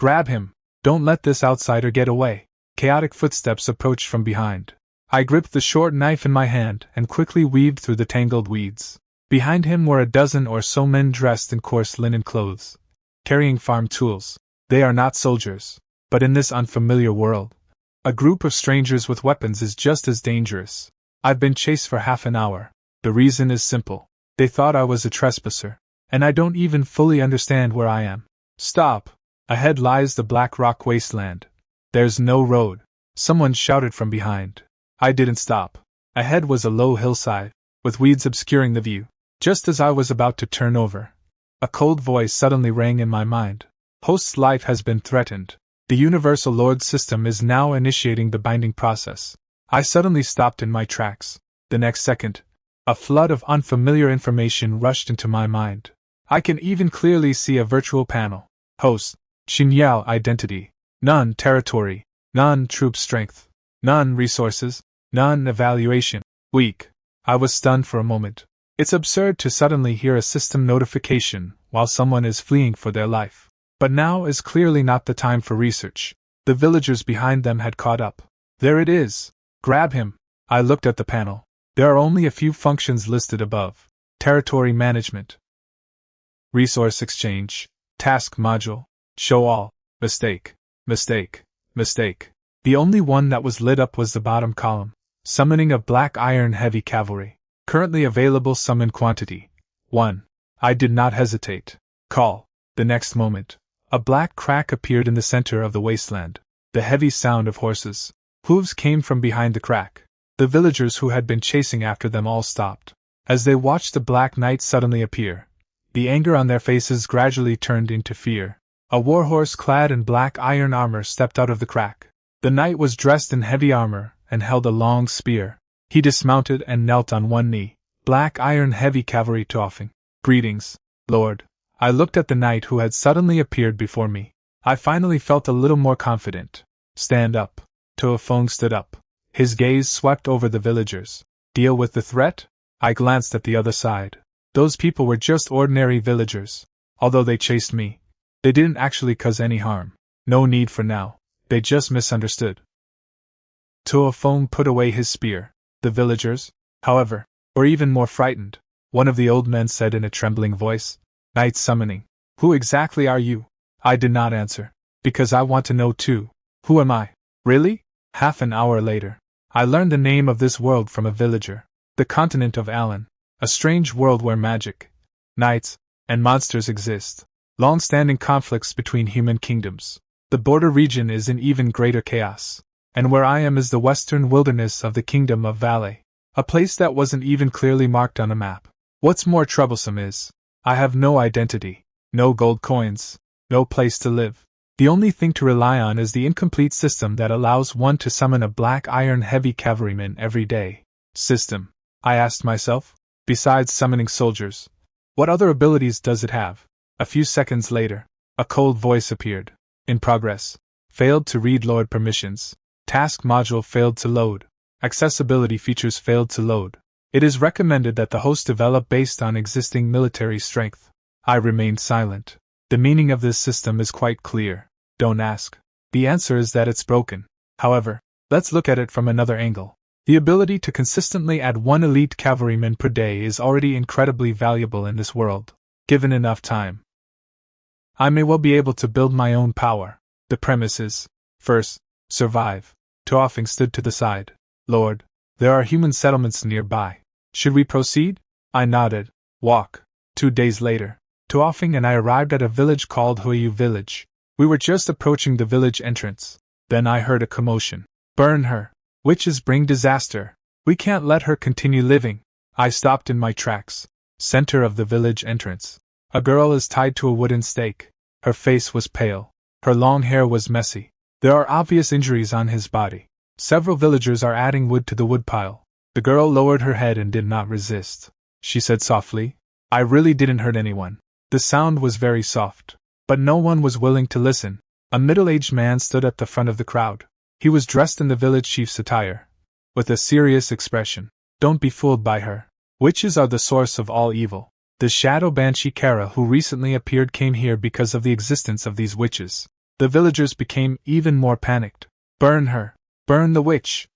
Grab him! Don't let this outsider get away! Chaotic footsteps approached from behind. I gripped the short knife in my hand and quickly weaved through the tangled weeds. Behind him were a dozen or so men dressed in coarse linen clothes, carrying farm tools. They are not soldiers, but in this unfamiliar world, a group of strangers with weapons is just as dangerous. I've been chased for half an hour. The reason is simple. They thought I was a trespasser, and I don't even fully understand where I am. Stop! Ahead lies the black rock wasteland. There's no road. Someone shouted from behind. I didn't stop. Ahead was a low hillside, with weeds obscuring the view. Just as I was about to turn over, a cold voice suddenly rang in my mind. Host's life has been threatened. The Universal Lord system is now initiating the binding process. I suddenly stopped in my tracks. The next second, a flood of unfamiliar information rushed into my mind. I can even clearly see a virtual panel. Host, Xinyao identity, none territory, none troop strength, none resources, none evaluation, weak. I was stunned for a moment. It's absurd to suddenly hear a system notification while someone is fleeing for their life. But now is clearly not the time for research. The villagers behind them had caught up. There it is! Grab him! I looked at the panel. There are only a few functions listed above. Territory management, resource exchange, task module, show all, mistake, mistake, mistake. The only one that was lit up was the bottom column. Summoning of black iron heavy cavalry. Currently available summon quantity 1. I did not hesitate. Call. The next moment, a black crack appeared in the center of the wasteland. The heavy sound of horses' hooves came from behind the crack. The villagers who had been chasing after them all stopped. As they watched the Black Knight suddenly appear, the anger on their faces gradually turned into fear. A warhorse clad in black iron armor stepped out of the crack. The knight was dressed in heavy armor and held a long spear. He dismounted and knelt on one knee. Black iron heavy cavalry toffing. Greetings, Lord. I looked at the knight who had suddenly appeared before me. I finally felt a little more confident. Stand up. Tuofeng stood up. His gaze swept over the villagers. Deal with the threat? I glanced at the other side. Those people were just ordinary villagers. Although they chased me, they didn't actually cause any harm. No need for now. They just misunderstood. Tuofeng put away his spear. The villagers, however, were even more frightened. One of the old men said in a trembling voice, Knight summoning. Who exactly are you? I did not answer. Because I want to know too. Who am I? Really? Half an hour later, I learned the name of this world from a villager. The continent of Alan. A strange world where magic, knights, and monsters exist. Long-standing conflicts between human kingdoms. The border region is in even greater chaos. And where I am is the western wilderness of the Kingdom of Valais. A place that wasn't even clearly marked on a map. What's more troublesome is, I have no identity, no gold coins, no place to live. The only thing to rely on is the incomplete system that allows one to summon a black iron heavy cavalryman every day. System, I asked myself. Besides summoning soldiers, what other abilities does it have? A few seconds later, a cold voice appeared. In progress. Failed to read Lord permissions. Task module failed to load. Accessibility features failed to load. It is recommended that the host develop based on existing military strength. I remained silent. The meaning of this system is quite clear. Don't ask. The answer is that it's broken. However, let's look at it from another angle. The ability to consistently add one elite cavalryman per day is already incredibly valuable in this world. Given enough time, I may well be able to build my own power. The premise is, first, survive. Tuofeng stood to the side. Lord, there are human settlements nearby. Should we proceed? I nodded. Walk. 2 days later, Tuofeng and I arrived at a village called Huiyu Village. We were just approaching the village entrance. Then I heard a commotion. Burn her. Witches bring disaster. We can't let her continue living. I stopped in my tracks. Center of the village entrance. A girl is tied to a wooden stake. Her face was pale. Her long hair was messy. There are obvious injuries on his body. Several villagers are adding wood to the woodpile. The girl lowered her head and did not resist. She said softly, I really didn't hurt anyone. The sound was very soft. But no one was willing to listen. A middle-aged man stood at the front of the crowd. He was dressed in the village chief's attire, with a serious expression. Don't be fooled by her. Witches are the source of all evil. The shadow banshee Kara who recently appeared came here because of the existence of these witches. The villagers became even more panicked. Burn her! Burn the witch!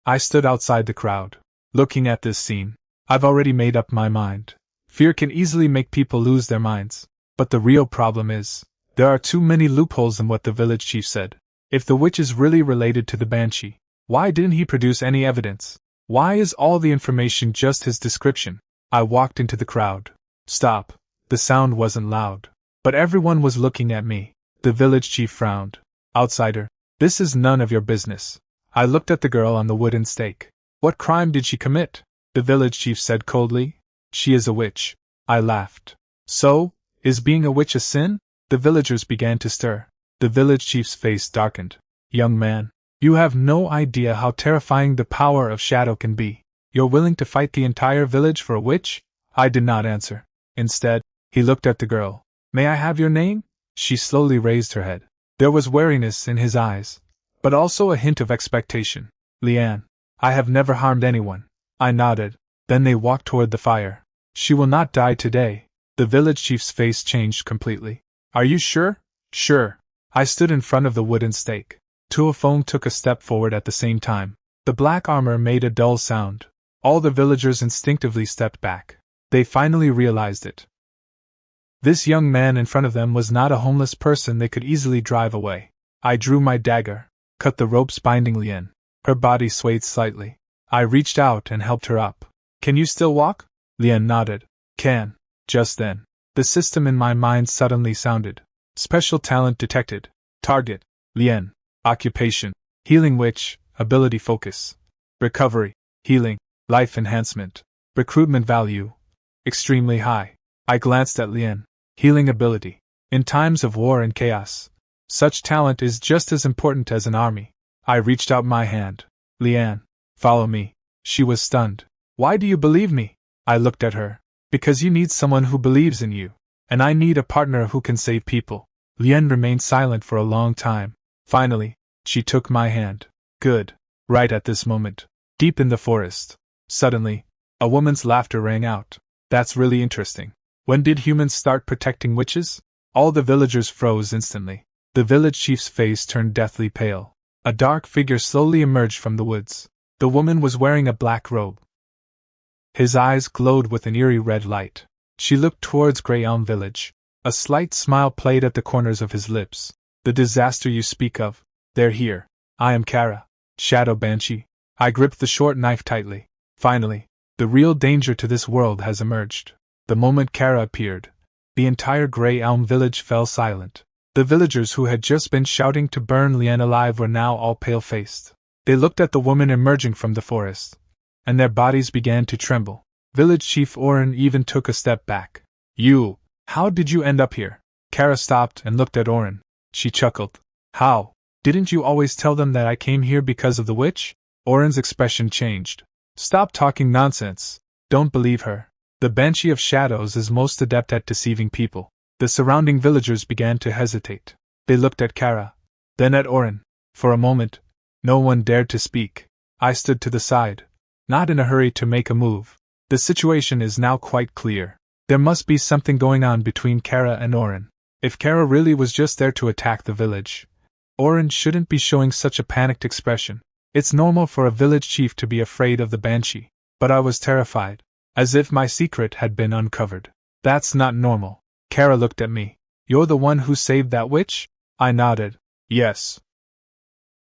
I stood outside the crowd, looking at this scene. I've already made up my mind. Fear can easily make people lose their minds. But the real problem is, there are too many loopholes in what the village chief said. If the witch is really related to the banshee, why didn't he produce any evidence? Why is all the information just his description? I walked into the crowd. Stop. The sound wasn't loud. But everyone was looking at me. The village chief frowned. Outsider, this is none of your business. I looked at the girl on the wooden stake. What crime did she commit? The village chief said coldly. She is a witch. I laughed. So, is being a witch a sin? The villagers began to stir. The village chief's face darkened. Young man, you have no idea how terrifying the power of shadow can be. You're willing to fight the entire village for a witch? I did not answer. Instead, he looked at the girl. May I have your name? She slowly raised her head. There was wariness in his eyes, but also a hint of expectation. Liane. I have never harmed anyone. I nodded. Then they walked toward the fire. She will not die today. The village chief's face changed completely. Are you sure? Sure. I stood in front of the wooden stake. Tuofeng took a step forward at the same time. The black armor made a dull sound. All the villagers instinctively stepped back. They finally realized it. This young man in front of them was not a homeless person they could easily drive away. I drew my dagger, cut the ropes binding Liane. Her body swayed slightly. I reached out and helped her up. Can you still walk? Liane nodded. Can. Just then, the system in my mind suddenly sounded. Special talent detected. Target. Liane. Occupation. Healing witch. Ability focus. Recovery. Healing. Life enhancement. Recruitment value. Extremely high. I glanced at Liane. Healing ability. In times of war and chaos, such talent is just as important as an army. I reached out my hand. Liane, follow me. She was stunned. Why do you believe me? I looked at her. Because you need someone who believes in you. And I need a partner who can save people. Liane remained silent for a long time. Finally, she took my hand. Good. Right at this moment, deep in the forest, suddenly, a woman's laughter rang out. That's really interesting. When did humans start protecting witches? All the villagers froze instantly. The village chief's face turned deathly pale. A dark figure slowly emerged from the woods. The woman was wearing a black robe. His eyes glowed with an eerie red light. She looked towards Grey Elm Village. A slight smile played at the corners of his lips. The disaster you speak of, they're here. I am Kara, Shadow Banshee. I gripped the short knife tightly. Finally, the real danger to this world has emerged. The moment Kara appeared, the entire Grey Elm Village fell silent. The villagers who had just been shouting to burn Liane alive were now all pale-faced. They looked at the woman emerging from the forest, and their bodies began to tremble. Village Chief Oren even took a step back. You, how did you end up here? Kara stopped and looked at Oren. She chuckled. How? Didn't you always tell them that I came here because of the witch? Oren's expression changed. Stop talking nonsense. Don't believe her. The Banshee of Shadows is most adept at deceiving people. The surrounding villagers began to hesitate. They looked at Kara, then at Oren. For a moment, no one dared to speak. I stood to the side, not in a hurry to make a move. The situation is now quite clear. There must be something going on between Kara and Oren. If Kara really was just there to attack the village, Oren shouldn't be showing such a panicked expression. It's normal for a village chief to be afraid of the Banshee, but I was terrified, as if my secret had been uncovered. That's not normal. Kara looked at me. You're the one who saved that witch? I nodded. Yes.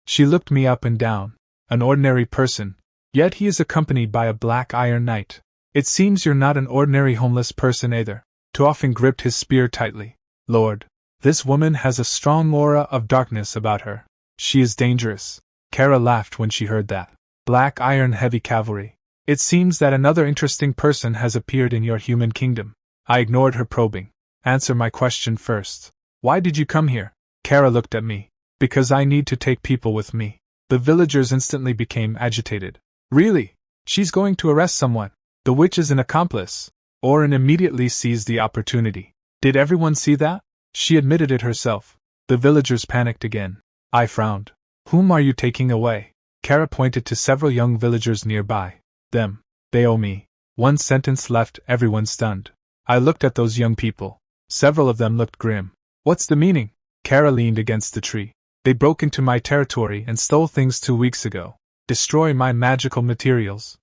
She looked me up and down. An ordinary person, yet he is accompanied by a black iron knight. It seems you're not an ordinary homeless person either. Tuofeng gripped his spear tightly. Lord, this woman has a strong aura of darkness about her. She is dangerous. Kara laughed when she heard that. Black iron heavy cavalry. It seems that another interesting person has appeared in your human kingdom. I ignored her probing. Answer my question first. Why did you come here? Kara looked at me. Because I need to take people with me. The villagers instantly became agitated. Really? She's going to arrest someone. The witch is an accomplice. Oren immediately seized the opportunity. Did everyone see that? She admitted it herself. The villagers panicked again. I frowned. Whom are you taking away? Kara pointed to several young villagers nearby. Them. They owe me. One sentence left everyone stunned. I looked at those young people. Several of them looked grim. What's the meaning? Kara leaned against the tree. They broke into my territory and stole things 2 weeks ago. Destroy my magical materials.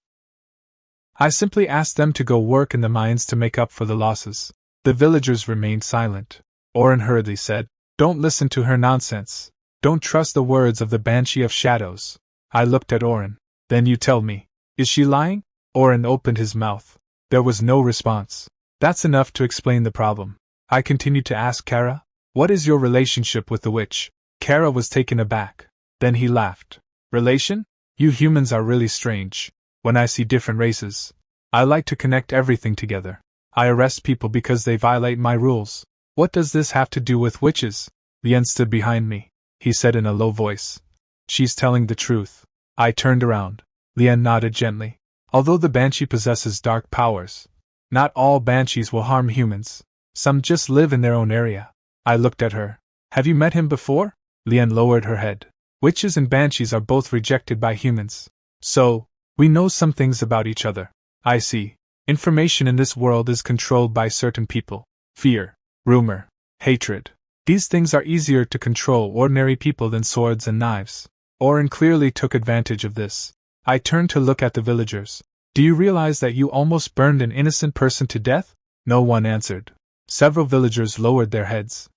I simply asked them to go work in the mines to make up for the losses. The villagers remained silent. Oren hurriedly said, "Don't listen to her nonsense. Don't trust the words of the Banshee of Shadows." I looked at Oren. "Then you tell me. Is she lying?" Oren opened his mouth. There was no response. "That's enough to explain the problem." I continued to ask Kara, "What is your relationship with the witch?" Kara was taken aback. Then he laughed. "Relation? You humans are really strange. When I see different races, I like to connect everything together. I arrest people because they violate my rules. What does this have to do with witches?" Lien stood behind me. He said in a low voice, "She's telling the truth." I turned around. Lien nodded gently. "Although the Banshee possesses dark powers, not all Banshees will harm humans. Some just live in their own area." I looked at her. "Have you met him before?" Lien lowered her head. "Witches and Banshees are both rejected by humans. So, we know some things about each other." "I see. Information in this world is controlled by certain people. Fear, rumor, hatred. These things are easier to control ordinary people than swords and knives." Oren clearly took advantage of this. I turned to look at the villagers. "Do you realize that you almost burned an innocent person to death?" No one answered. Several villagers lowered their heads.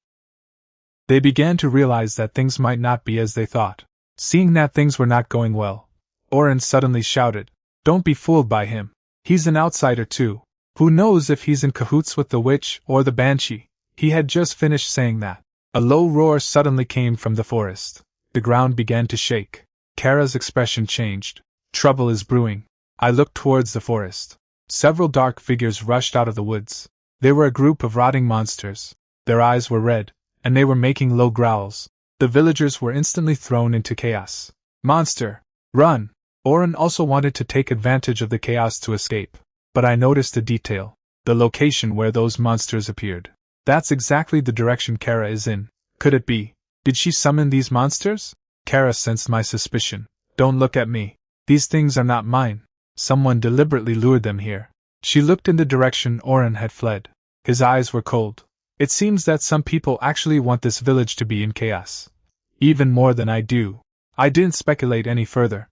They began to realize that things might not be as they thought. Seeing that things were not going well, Oren suddenly shouted, "Don't be fooled by him. He's an outsider too. Who knows if he's in cahoots with the witch or the Banshee?" He had just finished saying that. A low roar suddenly came from the forest. The ground began to shake. Kara's expression changed. "Trouble is brewing." I looked towards the forest. Several dark figures rushed out of the woods. They were a group of rotting monsters. Their eyes were red, and they were making low growls. The villagers were instantly thrown into chaos. "Monster! Run!" Oren also wanted to take advantage of the chaos to escape. But I noticed a detail. The location where those monsters appeared. That's exactly the direction Kara is in. Could it be? Did she summon these monsters? Kara sensed my suspicion. "Don't look at me. These things are not mine. Someone deliberately lured them here." She looked in the direction Oren had fled. His eyes were cold. "It seems that some people actually want this village to be in chaos. Even more than I do." I didn't speculate any further.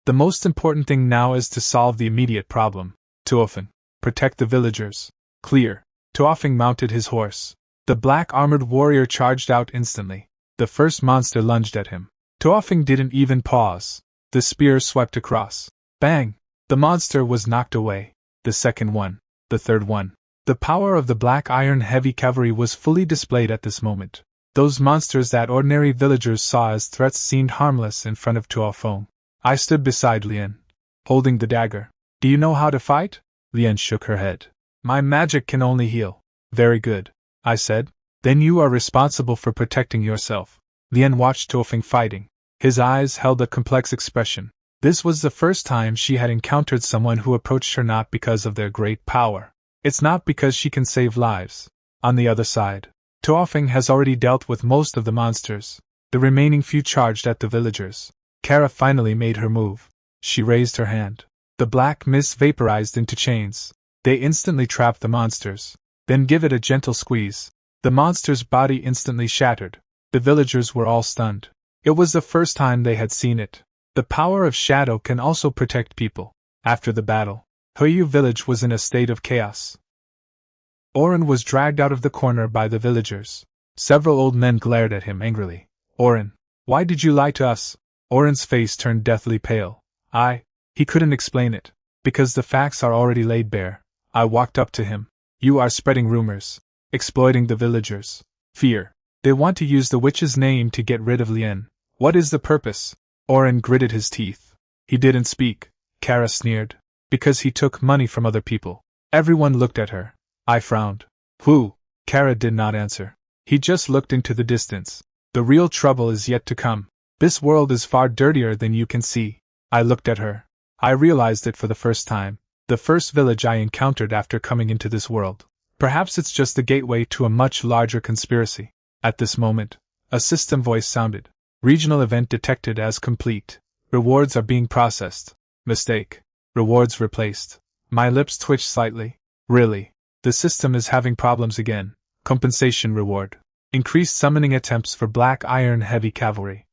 The most important thing now is to solve the immediate problem. Tuofeng. Protect the villagers. Clear. Tuofeng mounted his horse. The black-armored warrior charged out instantly. The first monster lunged at him. Tuofeng didn't even pause. The spear swept across. Bang! The monster was knocked away. The second one. The third one. The power of the black iron heavy cavalry was fully displayed at this moment. Those monsters that ordinary villagers saw as threats seemed harmless in front of Tuofeng. I stood beside Lien, holding the dagger. "Do you know how to fight?" Lien shook her head. "My magic can only heal." "Very good," I said. "Then you are responsible for protecting yourself." Lien watched Tuofeng fighting. His eyes held a complex expression. This was the first time she had encountered someone who approached her not because of their great power. It's not because she can save lives. On the other side, Tuofeng has already dealt with most of the monsters. The remaining few charged at the villagers. Kara finally made her move. She raised her hand. The black mist vaporized into chains. They instantly trapped the monsters. Then give it a gentle squeeze. The monster's body instantly shattered. The villagers were all stunned. It was the first time they had seen it. The power of shadow can also protect people. After the battle, Huyu village was in a state of chaos. Oren was dragged out of the corner by the villagers. Several old men glared at him angrily. "Oren, why did you lie to us?" Oren's face turned deathly pale. He couldn't explain it. "Because the facts are already laid bare." I walked up to him. "You are spreading rumors. Exploiting the villagers. Fear. They want to use the witch's name to get rid of Lien. What is the purpose?" Oren gritted his teeth. He didn't speak. Kara sneered. "Because he took money from other people." Everyone looked at her. I frowned. "Who?" Kara did not answer. He just looked into the distance. "The real trouble is yet to come. This world is far dirtier than you can see." I looked at her. I realized it for the first time. The first village I encountered after coming into this world. Perhaps it's just the gateway to a much larger conspiracy. At this moment, a system voice sounded. "Regional event detected as complete. Rewards are being processed." Mistake. Rewards replaced. My lips twitched slightly. Really? The system is having problems again. Compensation reward. Increased summoning attempts for Black Iron Heavy Cavalry.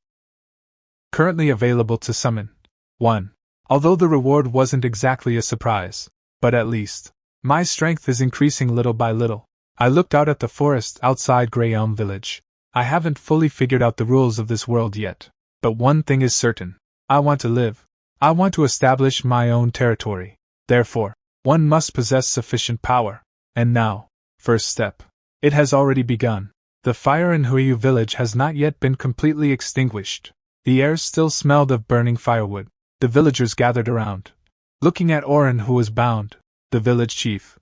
Currently available to summon. 1. Although the reward wasn't exactly a surprise, but at least, my strength is increasing little by little. I looked out at the forest outside Grey Elm Village. I haven't fully figured out the rules of this world yet, but one thing is certain. I want to live. I want to establish my own territory. Therefore, one must possess sufficient power. And now, first step. It has already begun. The fire in Huiyu village has not yet been completely extinguished. The air still smelled of burning firewood. The villagers gathered around, looking at Orin, who was bound, the village chief,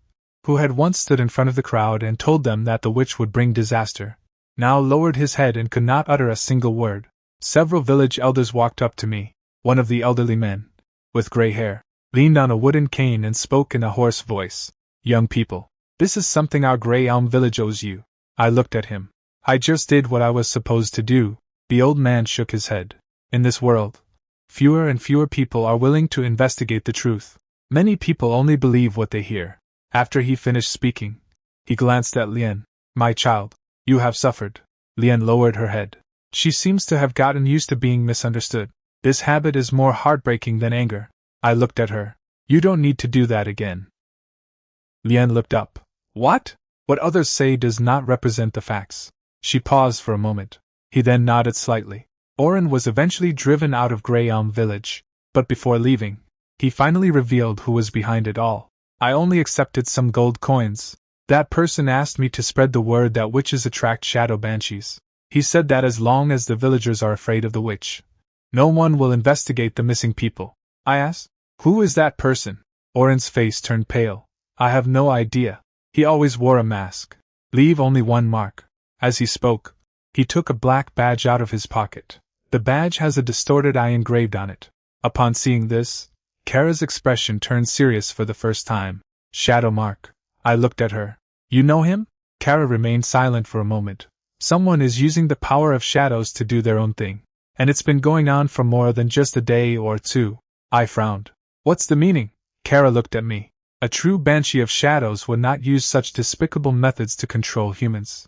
who had once stood in front of the crowd and told them that the witch would bring disaster, now lowered his head and could not utter a single word. Several village elders walked up to me. One of the elderly men, with gray hair, leaned on a wooden cane and spoke in a hoarse voice. Young people, this is something our Grey Elm village owes you. I looked at him. I just did what I was supposed to do. The old man shook his head. In this world, fewer and fewer people are willing to investigate the truth. Many people only believe what they hear. After he finished speaking, he glanced at Lien. My child, you have suffered. Lien lowered her head. She seems to have gotten used to being misunderstood. This habit is more heartbreaking than anger. I looked at her. You don't need to do that again. Lien looked up. What? What others say does not represent the facts. She paused for a moment. He then nodded slightly. Orin was eventually driven out of Grey Elm Village, but before leaving, he finally revealed who was behind it all. I only accepted some gold coins. That person asked me to spread the word that witches attract shadow banshees. He said that as long as the villagers are afraid of the witch, no one will investigate the missing people. I asked, who is that person? Orin's face turned pale. I have no idea. He always wore a mask. Leave only one mark. As he spoke, he took a black badge out of his pocket. The badge has a distorted eye engraved on it. Upon seeing this, Kara's expression turned serious for the first time. Shadow mark. I looked at her. You know him? Kara remained silent for a moment. Someone is using the power of shadows to do their own thing. And it's been going on for more than just a day or two. I frowned. What's the meaning? Kara looked at me. A true banshee of shadows would not use such despicable methods to control humans.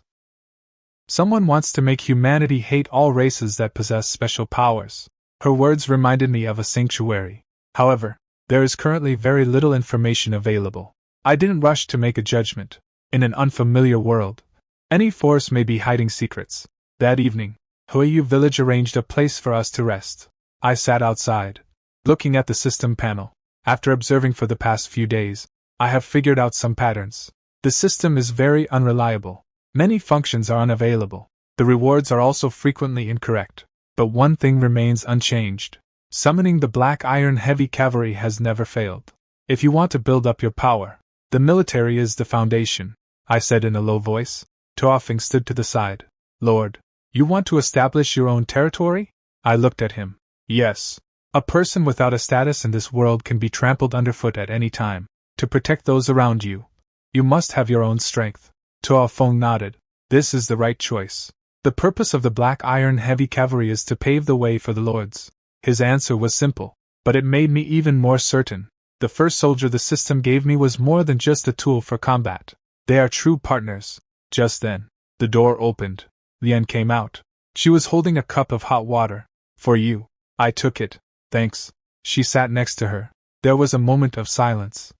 Someone wants to make humanity hate all races that possess special powers. Her words reminded me of a sanctuary. However, there is currently very little information available. I didn't rush to make a judgment. In an unfamiliar world, any force may be hiding secrets. That evening, Huiyu village arranged a place for us to rest. I sat outside, looking at the system panel. After observing for the past few days, I have figured out some patterns. The system is very unreliable. Many functions are unavailable. The rewards are also frequently incorrect. But one thing remains unchanged. Summoning the Black Iron Heavy Cavalry has never failed. If you want to build up your power, the military is the foundation, I said in a low voice. Toafing stood to the side. Lord, you want to establish your own territory? I looked at him. Yes. A person without a status in this world can be trampled underfoot at any time. To protect those around you, you must have your own strength. Toafeng nodded. This is the right choice. The purpose of the Black Iron Heavy Cavalry is to pave the way for the lords. His answer was simple, but it made me even more certain. The first soldier the system gave me was more than just a tool for combat. They are true partners. Just then, the door opened. Lien came out. She was holding a cup of hot water. For you. I took it. Thanks. She sat next to her. There was a moment of silence.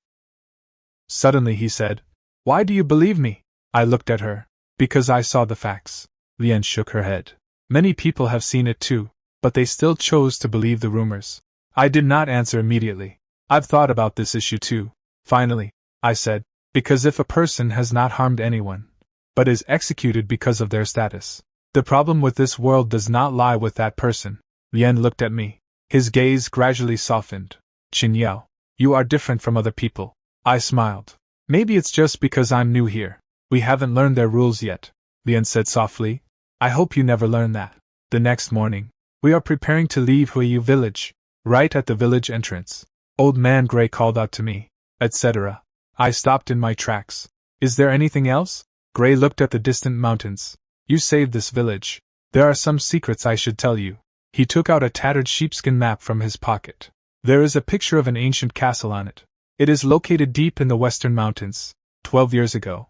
Suddenly he said, Why do you believe me? I looked at her. Because I saw the facts. Lien shook her head. Many people have seen it too, but they still chose to believe the rumors. I did not answer immediately. I've thought about this issue too. Finally, I said, because if a person has not harmed anyone, but is executed because of their status, the problem with this world does not lie with that person. Lien looked at me. His gaze gradually softened. Qin Yao, you are different from other people. I smiled. Maybe it's just because I'm new here. We haven't learned their rules yet. Lien said softly. I hope you never learn that. The next morning, we are preparing to leave Huiyu village. Right at the village entrance, Old Man Gray called out to me, etc. I stopped in my tracks. Is there anything else? Gray looked at the distant mountains. You saved this village. There are some secrets I should tell you. He took out a tattered sheepskin map from his pocket. There is a picture of an ancient castle on it. It is located deep in the western mountains. 12 years ago,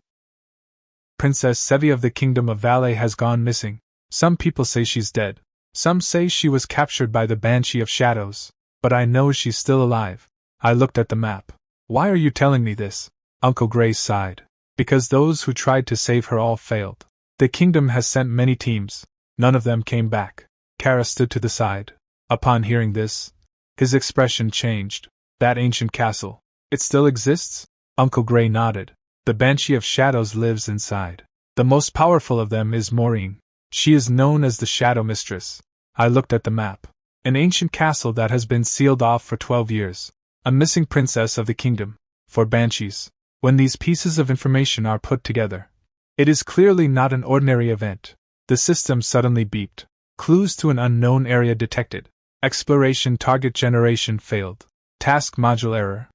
Princess Sevi of the Kingdom of Valais has gone missing. Some people say she's dead. Some say she was captured by the Banshee of Shadows. But I know she's still alive. I looked at the map. Why are you telling me this? Uncle Gray sighed. Because those who tried to save her all failed. The kingdom has sent many teams. None of them came back. Kara stood to the side. Upon hearing this, his expression changed. That ancient castle. It still exists? Uncle Gray nodded. The Banshee of Shadows lives inside. The most powerful of them is Maureen. She is known as the Shadow Mistress. I looked at the map. An ancient castle that has been sealed off for 12 years. A missing princess of the kingdom. 4 banshees. When these pieces of information are put together, it is clearly not an ordinary event. The system suddenly beeped. Clues to an unknown area detected. Exploration target generation failed. Task module error.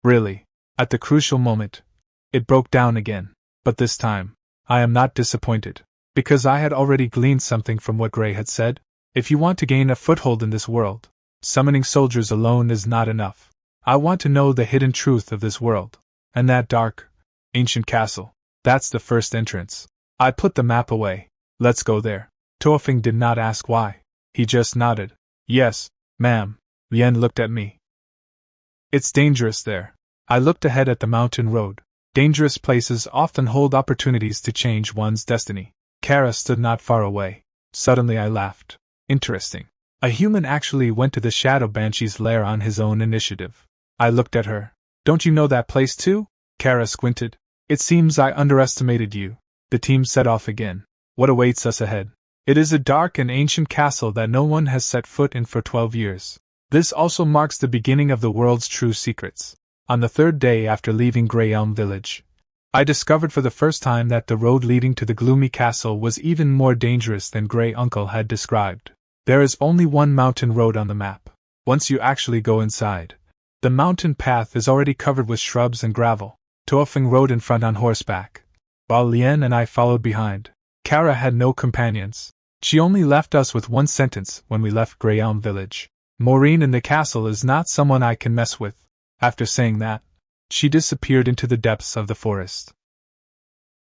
Really. At the crucial moment, it broke down again. But this time, I am not disappointed. Because I had already gleaned something from what Gray had said. If you want to gain a foothold in this world, summoning soldiers alone is not enough. I want to know the hidden truth of this world. And that dark, ancient castle. That's the first entrance. I put the map away. Let's go there. Tuofeng did not ask why. He just nodded. Yes, ma'am. Lien looked at me. It's dangerous there. I looked ahead at the mountain road. Dangerous places often hold opportunities to change one's destiny. Kara stood not far away. Suddenly I laughed. Interesting. A human actually went to the Shadow Banshee's lair on his own initiative. I looked at her. Don't you know that place too? Kara squinted. It seems I underestimated you. The team set off again. What awaits us ahead? It is a dark and ancient castle that no one has set foot in for 12 years. This also marks the beginning of the world's true secrets. On the 3rd day after leaving Grey Elm Village, I discovered for the first time that the road leading to the gloomy castle was even more dangerous than Grey Uncle had described. There is only one mountain road on the map. Once you actually go inside, the mountain path is already covered with shrubs and gravel. Tuofeng rode in front on horseback, while Lien and I followed behind. Kara had no companions. She only left us with one sentence when we left Grey Elm Village. Maureen in the castle is not someone I can mess with. After saying that, she disappeared into the depths of the forest.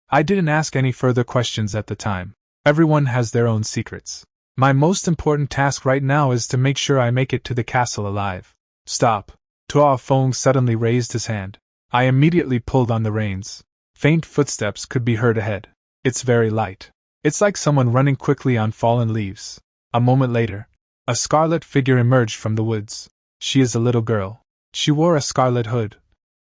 I didn't ask any further questions at the time. Everyone has their own secrets. My most important task right now is to make sure I make it to the castle alive. Stop. Tuofeng suddenly raised his hand. I immediately pulled on the reins. Faint footsteps could be heard ahead. It's very light. It's like someone running quickly on fallen leaves. A moment later, a scarlet figure emerged from the woods. She is a little girl. She wore a scarlet hood.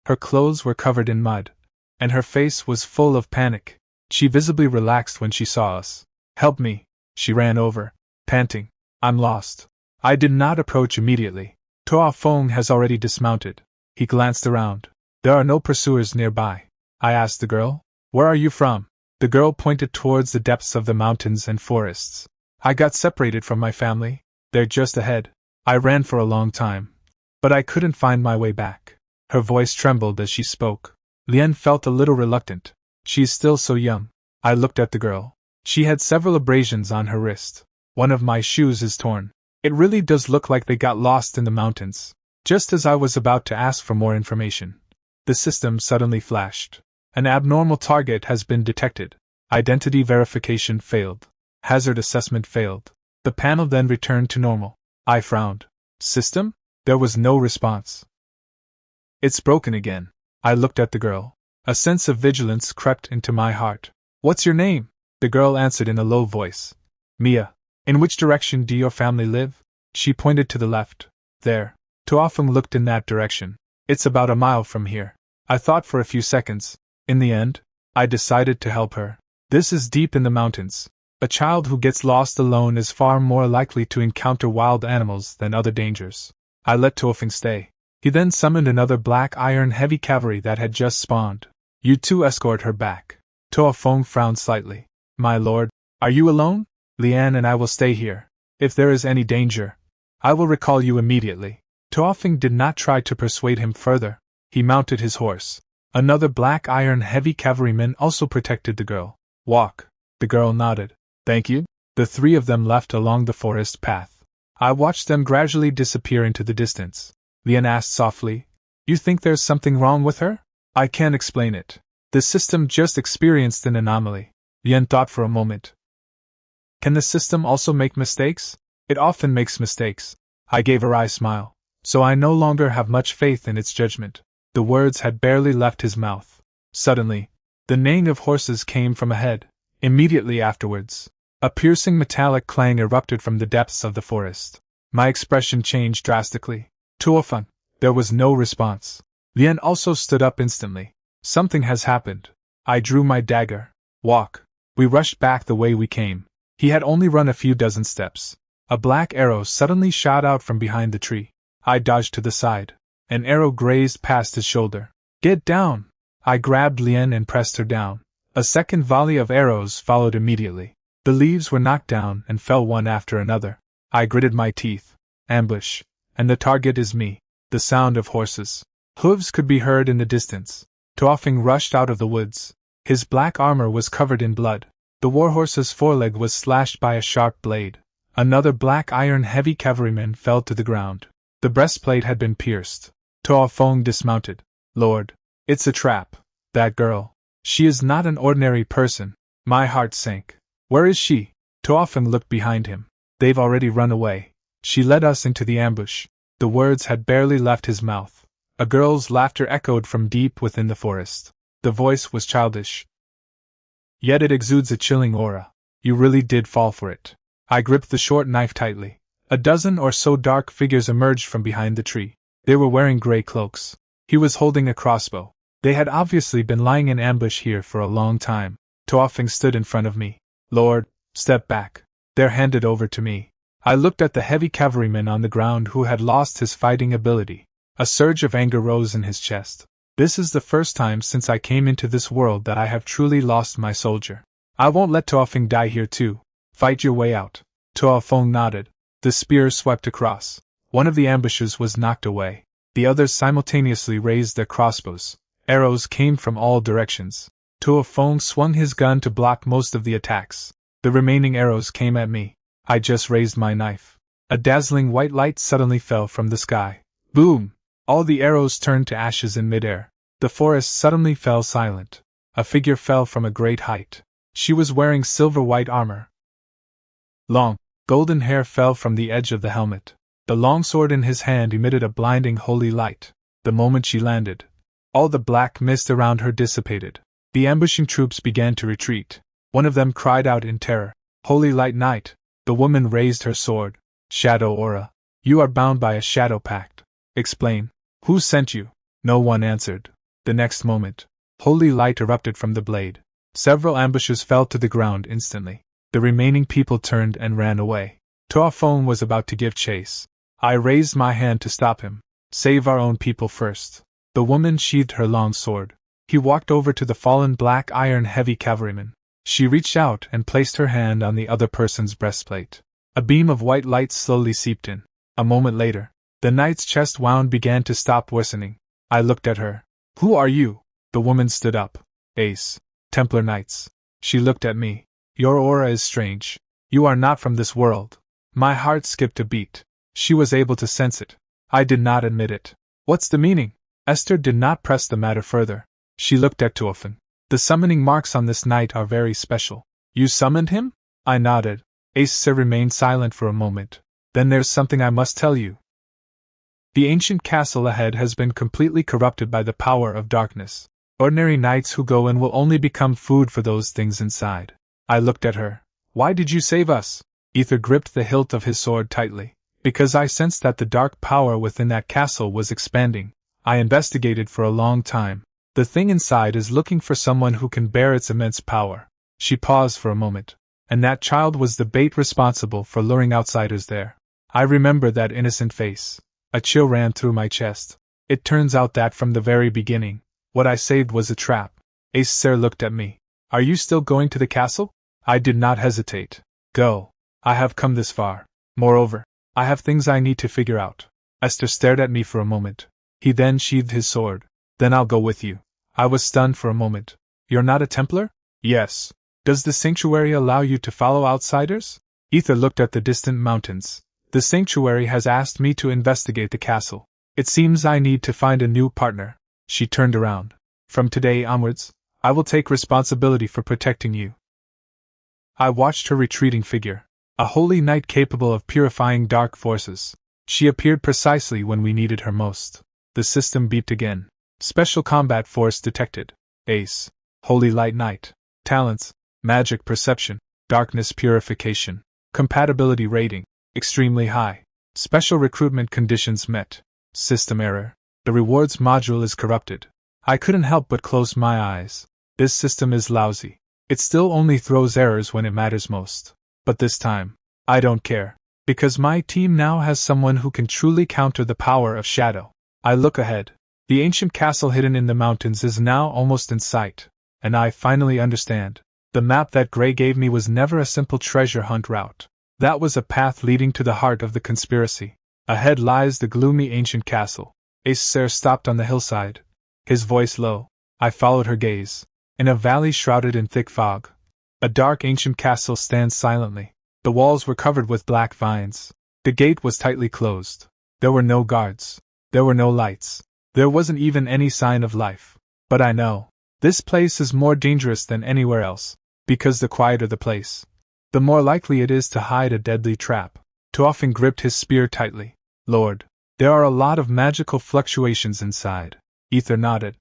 Her clothes were covered in mud, and her face was full of panic. She visibly relaxed when she saw us. Help me, she ran over, panting. I'm lost. I did not approach immediately. Tuofeng has already dismounted. He glanced around. There are no pursuers nearby. I asked the girl, where are you from? The girl pointed towards the depths of the mountains and forests. I got separated from my family. They're just ahead. I ran for a long time, but I couldn't find my way back. Her voice trembled as she spoke. Lien felt a little reluctant. She is still so young. I looked at the girl. She had several abrasions on her wrist. One of my shoes is torn. It really does look like they got lost in the mountains. Just as I was about to ask for more information, the system suddenly flashed. An abnormal target has been detected. Identity verification failed. Hazard assessment failed. The panel then returned to normal. I frowned. System? There was no response. It's broken again. I looked at the girl. A sense of vigilance crept into my heart. What's your name? The girl answered in a low voice. Mia. In which direction do your family live? She pointed to the left. There. Tuofeng looked in that direction. It's about a mile from here. I thought for a few seconds. In the end, I decided to help her. This is deep in the mountains. A child who gets lost alone is far more likely to encounter wild animals than other dangers. I let Tuofeng stay. He then summoned another black iron heavy cavalry that had just spawned. You two escort her back. Tuofeng frowned slightly. My lord, are you alone? Lien and I will stay here. If there is any danger, I will recall you immediately. Tuofeng did not try to persuade him further. He mounted his horse. Another black iron heavy cavalryman also protected the girl. Walk. The girl nodded. Thank you. The 3 of them left along the forest path. I watched them gradually disappear into the distance. Lien asked softly, You think there's something wrong with her? I can't explain it. The system just experienced an anomaly. Lien thought for a moment. Can the system also make mistakes? It often makes mistakes. I gave a wry smile. So I no longer have much faith in its judgment. The words had barely left his mouth. Suddenly, the neighing of horses came from ahead. Immediately afterwards, a piercing metallic clang erupted from the depths of the forest. My expression changed drastically. Tuofeng. There was no response. Lien also stood up instantly. Something has happened. I drew my dagger. Walk. We rushed back the way we came. He had only run a few dozen steps. A black arrow suddenly shot out from behind the tree. I dodged to the side. An arrow grazed past his shoulder. Get down! I grabbed Lien and pressed her down. A second volley of arrows followed immediately. The leaves were knocked down and fell one after another. I gritted my teeth. Ambush. And the target is me. The sound of horses' hooves could be heard in the distance. Tuofeng rushed out of the woods. His black armor was covered in blood. The warhorse's foreleg was slashed by a sharp blade. Another black iron heavy cavalryman fell to the ground. The breastplate had been pierced. Tuofeng dismounted. Lord, it's a trap. That girl. She is not an ordinary person. My heart sank. Where is she? Tuofeng looked behind him. They've already run away. She led us into the ambush. The words had barely left his mouth. A girl's laughter echoed from deep within the forest. The voice was childish. Yet it exudes a chilling aura. You really did fall for it. I gripped the short knife tightly. A dozen or so dark figures emerged from behind the tree. They were wearing gray cloaks. He was holding a crossbow. They had obviously been lying in ambush here for a long time. Tuofeng stood in front of me. Lord, step back. They're handed over to me. I looked at the heavy cavalryman on the ground who had lost his fighting ability. A surge of anger rose in his chest. This is the first time since I came into this world that I have truly lost my soldier. I won't let Tuofeng die here too. Fight your way out. Tuofeng nodded. The spear swept across. One of the ambushers was knocked away. The others simultaneously raised their crossbows. Arrows came from all directions. Tuofeng swung his gun to block most of the attacks. The remaining arrows came at me. I just raised my knife. A dazzling white light suddenly fell from the sky. Boom! All the arrows turned to ashes in midair. The forest suddenly fell silent. A figure fell from a great height. She was wearing silver-white armor. Long, golden hair fell from the edge of the helmet. The longsword in his hand emitted a blinding holy light. The moment she landed, all the black mist around her dissipated. The ambushing troops began to retreat. One of them cried out in terror, Holy Light Knight! The woman raised her sword. Shadow Aura. You are bound by a shadow pact. Explain. Who sent you? No one answered. The next moment, holy light erupted from the blade. Several ambushers fell to the ground instantly. The remaining people turned and ran away. Tuofeng was about to give chase. I raised my hand to stop him. Save our own people first. The woman sheathed her long sword. He walked over to the fallen black iron heavy cavalryman. She reached out and placed her hand on the other person's breastplate. A beam of white light slowly seeped in. A moment later, the knight's chest wound began to stop worsening. I looked at her. Who are you? The woman stood up. Ace. Templar Knights. She looked at me. Your aura is strange. You are not from this world. My heart skipped a beat. She was able to sense it. I did not admit it. What's the meaning? Esther did not press the matter further. She looked at Tuofeng. The summoning marks on this knight are very special. You summoned him? I nodded. Ace remained silent for a moment. Then there's something I must tell you. The ancient castle ahead has been completely corrupted by the power of darkness. Ordinary knights who go in will only become food for those things inside. I looked at her. Why did you save us? Ether gripped the hilt of his sword tightly. Because I sensed that the dark power within that castle was expanding. I investigated for a long time. The thing inside is looking for someone who can bear its immense power. She paused for a moment. And that child was the bait responsible for luring outsiders there. I remember that innocent face. A chill ran through my chest. It turns out that from the very beginning, what I saved was a trap. Ace looked at me. Are you still going to the castle? I did not hesitate. Go. I have come this far. Moreover, I have things I need to figure out. Esther stared at me for a moment. He then sheathed his sword. Then I'll go with you. I was stunned for a moment. You're not a Templar? Yes. Does the sanctuary allow you to follow outsiders? Ether looked at the distant mountains. The sanctuary has asked me to investigate the castle. It seems I need to find a new partner. She turned around. From today onwards, I will take responsibility for protecting you. I watched her retreating figure. A holy knight capable of purifying dark forces. She appeared precisely when we needed her most. The system beeped again. Special combat force detected. Ace. Holy light knight. Talents. Magic perception. Darkness purification. Compatibility rating. Extremely high. Special recruitment conditions met. System error. The rewards module is corrupted. I couldn't help but close my eyes. This system is lousy. It still only throws errors when it matters most. But this time, I don't care. Because my team now has someone who can truly counter the power of shadow. I look ahead. The ancient castle hidden in the mountains is now almost in sight. And I finally understand. The map that Gray gave me was never a simple treasure hunt route. That was a path leading to the heart of the conspiracy. Ahead lies the gloomy ancient castle. Acer stopped on the hillside. His voice low. I followed her gaze. In a valley shrouded in thick fog, a dark ancient castle stands silently. The walls were covered with black vines. The gate was tightly closed. There were no guards. There were no lights. There wasn't even any sign of life. But I know. This place is more dangerous than anywhere else. Because the quieter the place, the more likely it is to hide a deadly trap. Tuofing gripped his spear tightly. Lord, there are a lot of magical fluctuations inside. Ether nodded.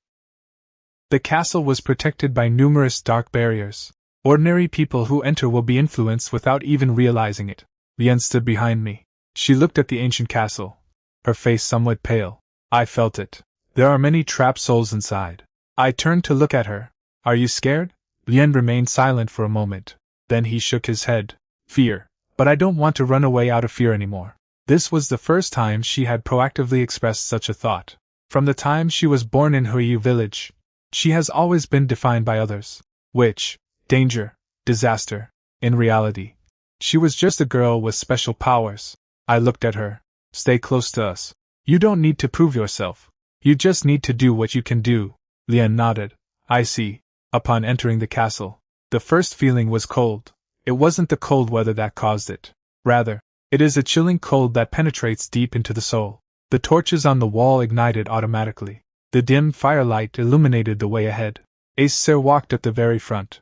The castle was protected by numerous dark barriers. Ordinary people who enter will be influenced without even realizing it. Lien stood behind me. She looked at the ancient castle. Her face somewhat pale. I felt it. There are many trapped souls inside. I turned to look at her. Are you scared? Lien remained silent for a moment. Then he shook his head. Fear. But I don't want to run away out of fear anymore. This was the first time she had proactively expressed such a thought. From the time she was born in Huiyu village, she has always been defined by others. Witch, danger, disaster. In reality, she was just a girl with special powers. I looked at her. Stay close to us. You don't need to prove yourself. You just need to do what you can do. Lien nodded. I see. Upon entering the castle, the first feeling was cold. It wasn't the cold weather that caused it. Rather, it is a chilling cold that penetrates deep into the soul. The torches on the wall ignited automatically. The dim firelight illuminated the way ahead. Acer walked at the very front.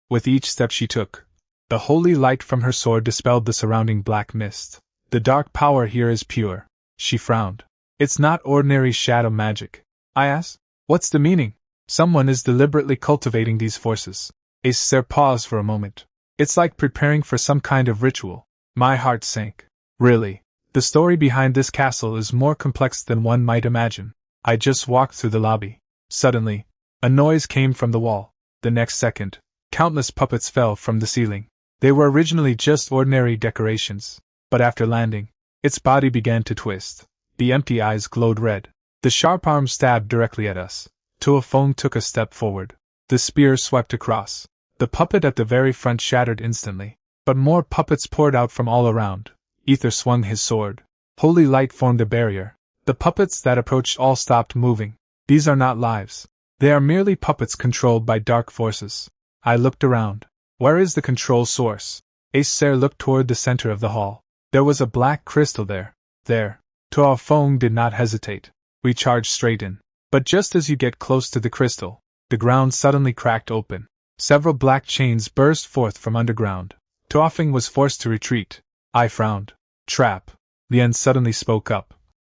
With each step she took, the holy light from her sword dispelled the surrounding black mist. The dark power here is pure. She frowned. It's not ordinary shadow magic. I asked. What's the meaning? Someone is deliberately cultivating these forces. Acer paused for a moment. It's like preparing for some kind of ritual. My heart sank. Really, the story behind this castle is more complex than one might imagine. I just walked through the lobby. Suddenly, a noise came from the wall. The next second, countless puppets fell from the ceiling. They were originally just ordinary decorations. But after landing, its body began to twist. The empty eyes glowed red. The sharp arm stabbed directly at us. Tuofeng took a step forward. The spear swept across. The puppet at the very front shattered instantly. But more puppets poured out from all around. Ether swung his sword. Holy light formed a barrier. The puppets that approached all stopped moving. These are not lives. They are merely puppets controlled by dark forces. I looked around. Where is the control source? Acer looked toward the center of the hall. There was a black crystal there. There. Tuofeng did not hesitate. We charged straight in. But just as you get close to the crystal, the ground suddenly cracked open. Several black chains burst forth from underground. Tuofeng was forced to retreat. I frowned. Trap. Lien suddenly spoke up.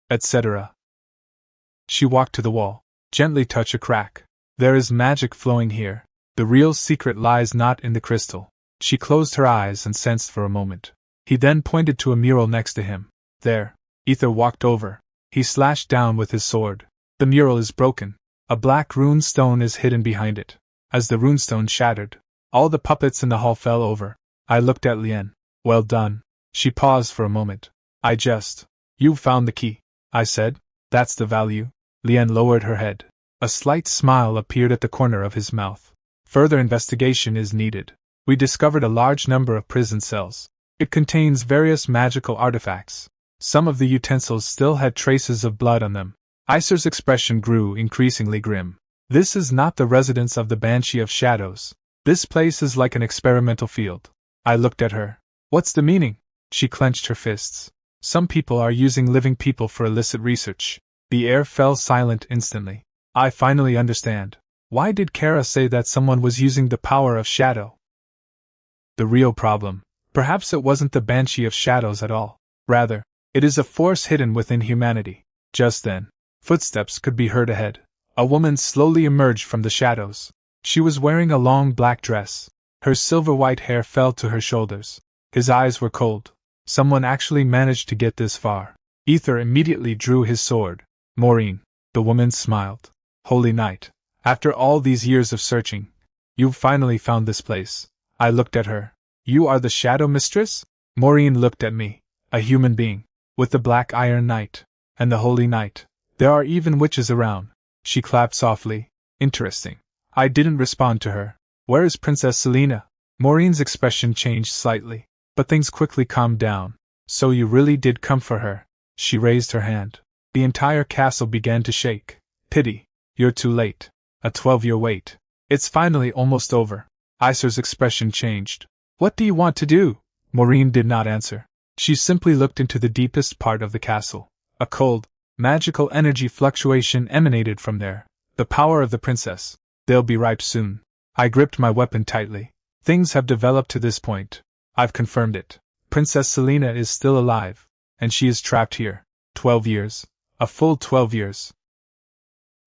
Etc. She walked to the wall. Gently touch a crack. There is magic flowing here. The real secret lies not in the crystal. She closed her eyes and sensed for a moment. He then pointed to a mural next to him. There. Ether walked over. He slashed down with his sword. The mural is broken. A black rune stone is hidden behind it. As the runestone shattered, all the puppets in the hall fell over. I looked at Lien. Well done. She paused for a moment. You've found the key, I said. That's the value. Lien lowered her head. A slight smile appeared at the corner of his mouth. Further investigation is needed. We discovered a large number of prison cells. It contains various magical artifacts. Some of the utensils still had traces of blood on them. Icer's expression grew increasingly grim. This is not the residence of the Banshee of Shadows. This place is like an experimental field. I looked at her. What's the meaning? She clenched her fists. Some people are using living people for illicit research. The air fell silent instantly. I finally understand. Why did Kara say that someone was using the power of shadow? The real problem, perhaps it wasn't the Banshee of Shadows at all. Rather, it is a force hidden within humanity. Just then, footsteps could be heard ahead. A woman slowly emerged from the shadows. She was wearing a long black dress. Her silver-white hair fell to her shoulders. His eyes were cold. Someone actually managed to get this far. Ether immediately drew his sword. Maureen, the woman smiled. Holy Knight, after all these years of searching, you've finally found this place. I looked at her. You are the Shadow Mistress? Maureen looked at me. A human being, with the Black Iron Knight, and the Holy Knight. There are even witches around. She clapped softly. Interesting. I didn't respond to her. Where is Princess Selena? Maureen's expression changed slightly, but things quickly calmed down. So you really did come for her. She raised her hand. The entire castle began to shake. Pity. You're too late. A 12-year wait. It's finally almost over. Iser's expression changed. What do you want to do? Maureen did not answer. She simply looked into the deepest part of the castle. A cold, magical energy fluctuation emanated from there. The power of the princess. They'll be ripe soon. I gripped my weapon tightly. Things have developed to this point. I've confirmed it. Princess Selena is still alive, and she is trapped here. 12 years. A full 12 years.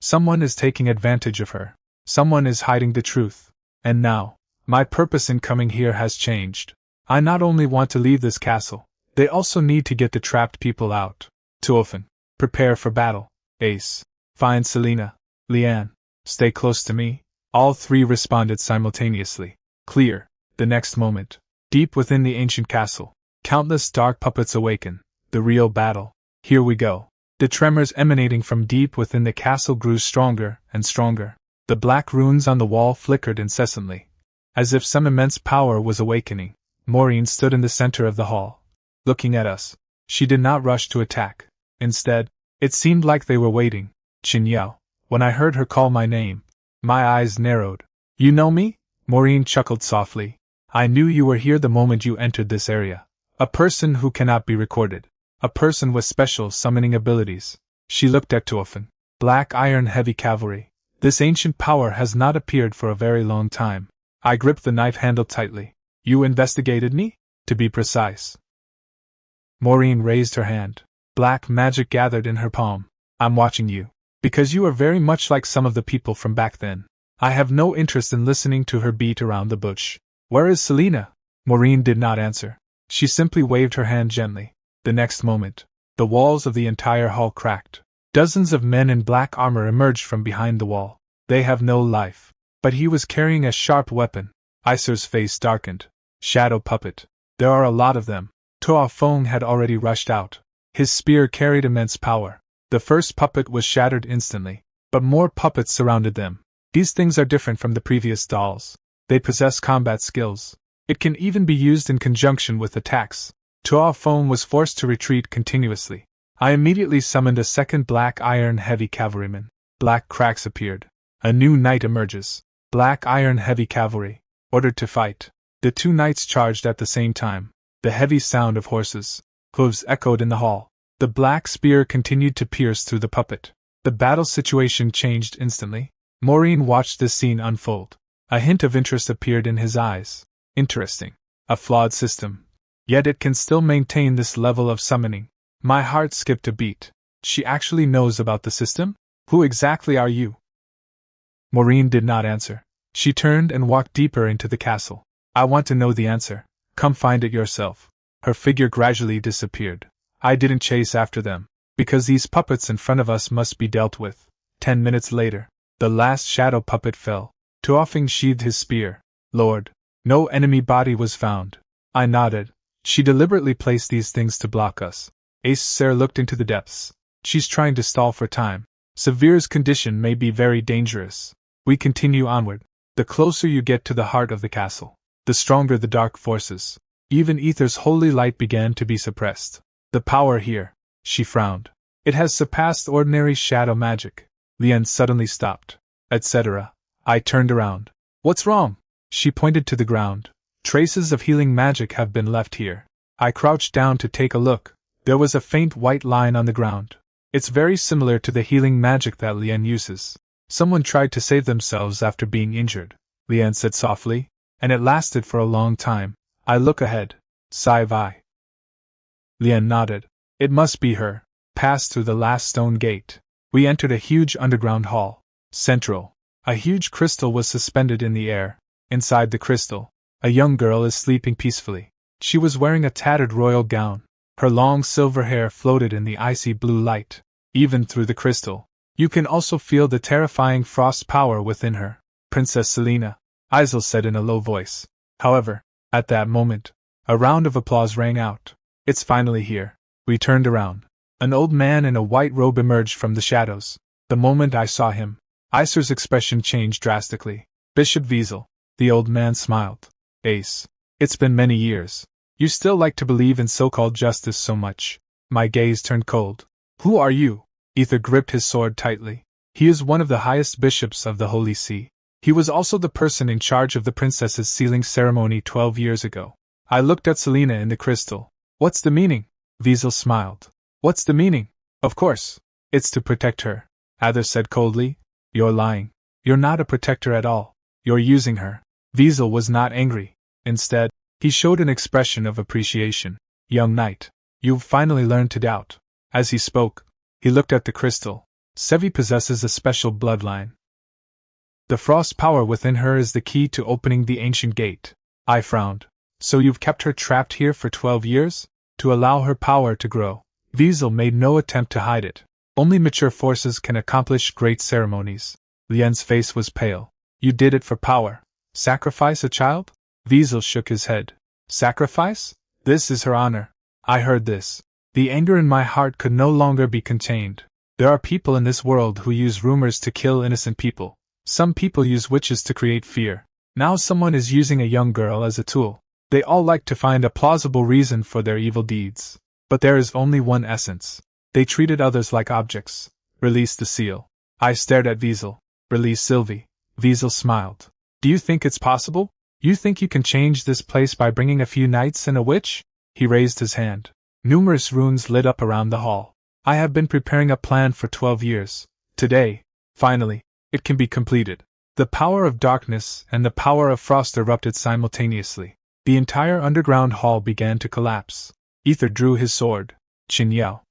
Someone is taking advantage of her. Someone is hiding the truth. And now, my purpose in coming here has changed. I not only want to leave this castle, they also need to get the trapped people out. Tuofen, prepare for battle. Ace, find Selena. Leanne, stay close to me. All three responded simultaneously. Clear. The next moment, deep within the ancient castle, countless dark puppets awaken. The real battle. Here we go. The tremors emanating from deep within the castle grew stronger and stronger. The black runes on the wall flickered incessantly, as if some immense power was awakening. Maureen stood in the center of the hall, looking at us. She did not rush to attack. Instead, it seemed like they were waiting. Qin Yao. When I heard her call my name, my eyes narrowed. You know me? Maureen chuckled softly. I knew you were here the moment you entered this area. A person who cannot be recorded. A person with special summoning abilities. She looked at Tuofen. Black Iron Heavy Cavalry. This ancient power has not appeared for a very long time. I gripped the knife handle tightly. You investigated me? To be precise. Maureen raised her hand. Black magic gathered in her palm. I'm watching you. Because you are very much like some of the people from back then. I have no interest in listening to her beat around the bush. Where is Selena? Maureen did not answer. She simply waved her hand gently. The next moment, the walls of the entire hall cracked. Dozens of men in black armor emerged from behind the wall. They have no life. But he was carrying a sharp weapon. Iser's face darkened. Shadow puppet. There are a lot of them. Toa Fong had already rushed out. His spear carried immense power. The first puppet was shattered instantly, but more puppets surrounded them. These things are different from the previous dolls. They possess combat skills. It can even be used in conjunction with attacks. Toa Fong was forced to retreat continuously. I immediately summoned a second Black Iron Heavy Cavalryman. Black cracks appeared. A new knight emerges. Black Iron Heavy Cavalry. Ordered to fight. The two knights charged at the same time. The heavy sound of horses' hooves echoed in the hall. The black spear continued to pierce through the puppet. The battle situation changed instantly. Maureen watched this scene unfold. A hint of interest appeared in his eyes. Interesting. A flawed system. Yet it can still maintain this level of summoning. My heart skipped a beat. She actually knows about the system? Who exactly are you? Maureen did not answer. She turned and walked deeper into the castle. I want to know the answer. Come find it yourself. Her figure gradually disappeared. I didn't chase after them, because these puppets in front of us must be dealt with. 10 minutes later, the last shadow puppet fell. Tuofen sheathed his spear. Lord, no enemy body was found. I nodded. She deliberately placed these things to block us. Ace Ser looked into the depths. She's trying to stall for time. Severe's condition may be very dangerous. We continue onward. The closer you get to the heart of the castle, the stronger the dark forces. Even Ether's holy light began to be suppressed. The power here, she frowned. It has surpassed ordinary shadow magic. Lien suddenly stopped, etc. I turned around. What's wrong? She pointed to the ground. Traces of healing magic have been left here. I crouched down to take a look. There was a faint white line on the ground. It's very similar to the healing magic that Lien uses. Someone tried to save themselves after being injured, Lian said softly, and it lasted for a long time. I look ahead. Sai Vi. Lian nodded. It must be her. Passed through the last stone gate. We entered a huge underground hall. Central. A huge crystal was suspended in the air. Inside the crystal, a young girl is sleeping peacefully. She was wearing a tattered royal gown. Her long silver hair floated in the icy blue light. Even through the crystal, you can also feel the terrifying frost power within her. Princess Selena, Isel said in a low voice. However, at that moment, a round of applause rang out. It's finally here. We turned around. An old man in a white robe emerged from the shadows. The moment I saw him, Iser's expression changed drastically. Bishop Wiesel. The old man smiled. Ace. It's been many years. You still like to believe in so-called justice so much. My gaze turned cold. Who are you? Ether gripped his sword tightly. He is one of the highest bishops of the Holy See. He was also the person in charge of the princess's sealing ceremony 12 years ago. I looked at Selena in the crystal. What's the meaning? Wiesel smiled. What's the meaning? Of course. It's to protect her. Ather said coldly. You're lying. You're not a protector at all. You're using her. Wiesel was not angry. Instead, he showed an expression of appreciation. Young knight, you've finally learned to doubt. As he spoke, he looked at the crystal. Sevi possesses a special bloodline. The frost power within her is the key to opening the ancient gate. I frowned. So you've kept her trapped here for 12 years? To allow her power to grow. Wiesel made no attempt to hide it. Only mature forces can accomplish great ceremonies. Lian's face was pale. You did it for power. Sacrifice a child? Wiesel shook his head. Sacrifice? This is her honor. I heard this. The anger in my heart could no longer be contained. There are people in this world who use rumors to kill innocent people. Some people use witches to create fear. Now someone is using a young girl as a tool. They all like to find a plausible reason for their evil deeds. But there is only one essence. They treated others like objects. Release the seal. I stared at Wiesel. Release Sylvie. Wiesel smiled. Do you think it's possible? You think you can change this place by bringing a few knights and a witch? He raised his hand. Numerous runes lit up around the hall. I have been preparing a plan for 12 years. Today, finally, it can be completed. The power of darkness and the power of frost erupted simultaneously. The entire underground hall began to collapse. Ether drew his sword. Qin Yao.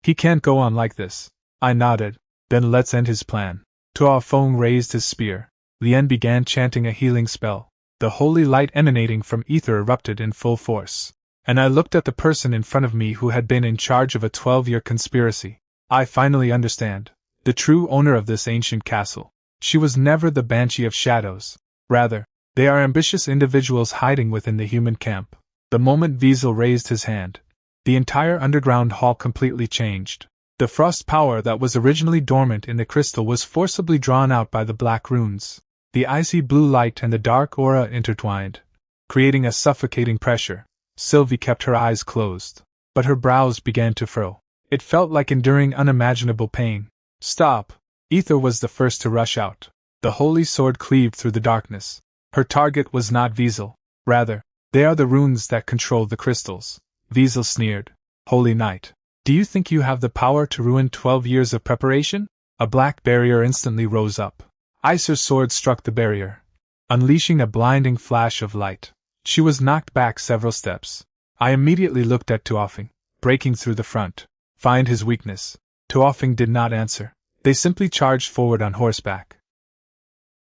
He can't go on like this. I nodded. Then let's end his plan. Tuo Feng raised his spear. Lian began chanting a healing spell. The holy light emanating from ether erupted in full force. And I looked at the person in front of me who had been in charge of a 12-year conspiracy. I finally understand. The true owner of this ancient castle. She was never the Banshee of Shadows. Rather, they are ambitious individuals hiding within the human camp. The moment Wiesel raised his hand, the entire underground hall completely changed. The frost power that was originally dormant in the crystal was forcibly drawn out by the black runes. The icy blue light and the dark aura intertwined, creating a suffocating pressure. Sylvie kept her eyes closed, but her brows began to furrow. It felt like enduring unimaginable pain. Stop! Ether was the first to rush out. The holy sword cleaved through the darkness. Her target was not Wiesel. Rather, they are the runes that control the crystals. Wiesel sneered. Holy Knight, do you think you have the power to ruin 12 years of preparation? A black barrier instantly rose up. Iser's sword struck the barrier, unleashing a blinding flash of light. She was knocked back several steps. I immediately looked at Tuofeng, breaking through the front. Find his weakness. Tuofeng did not answer. They simply charged forward on horseback.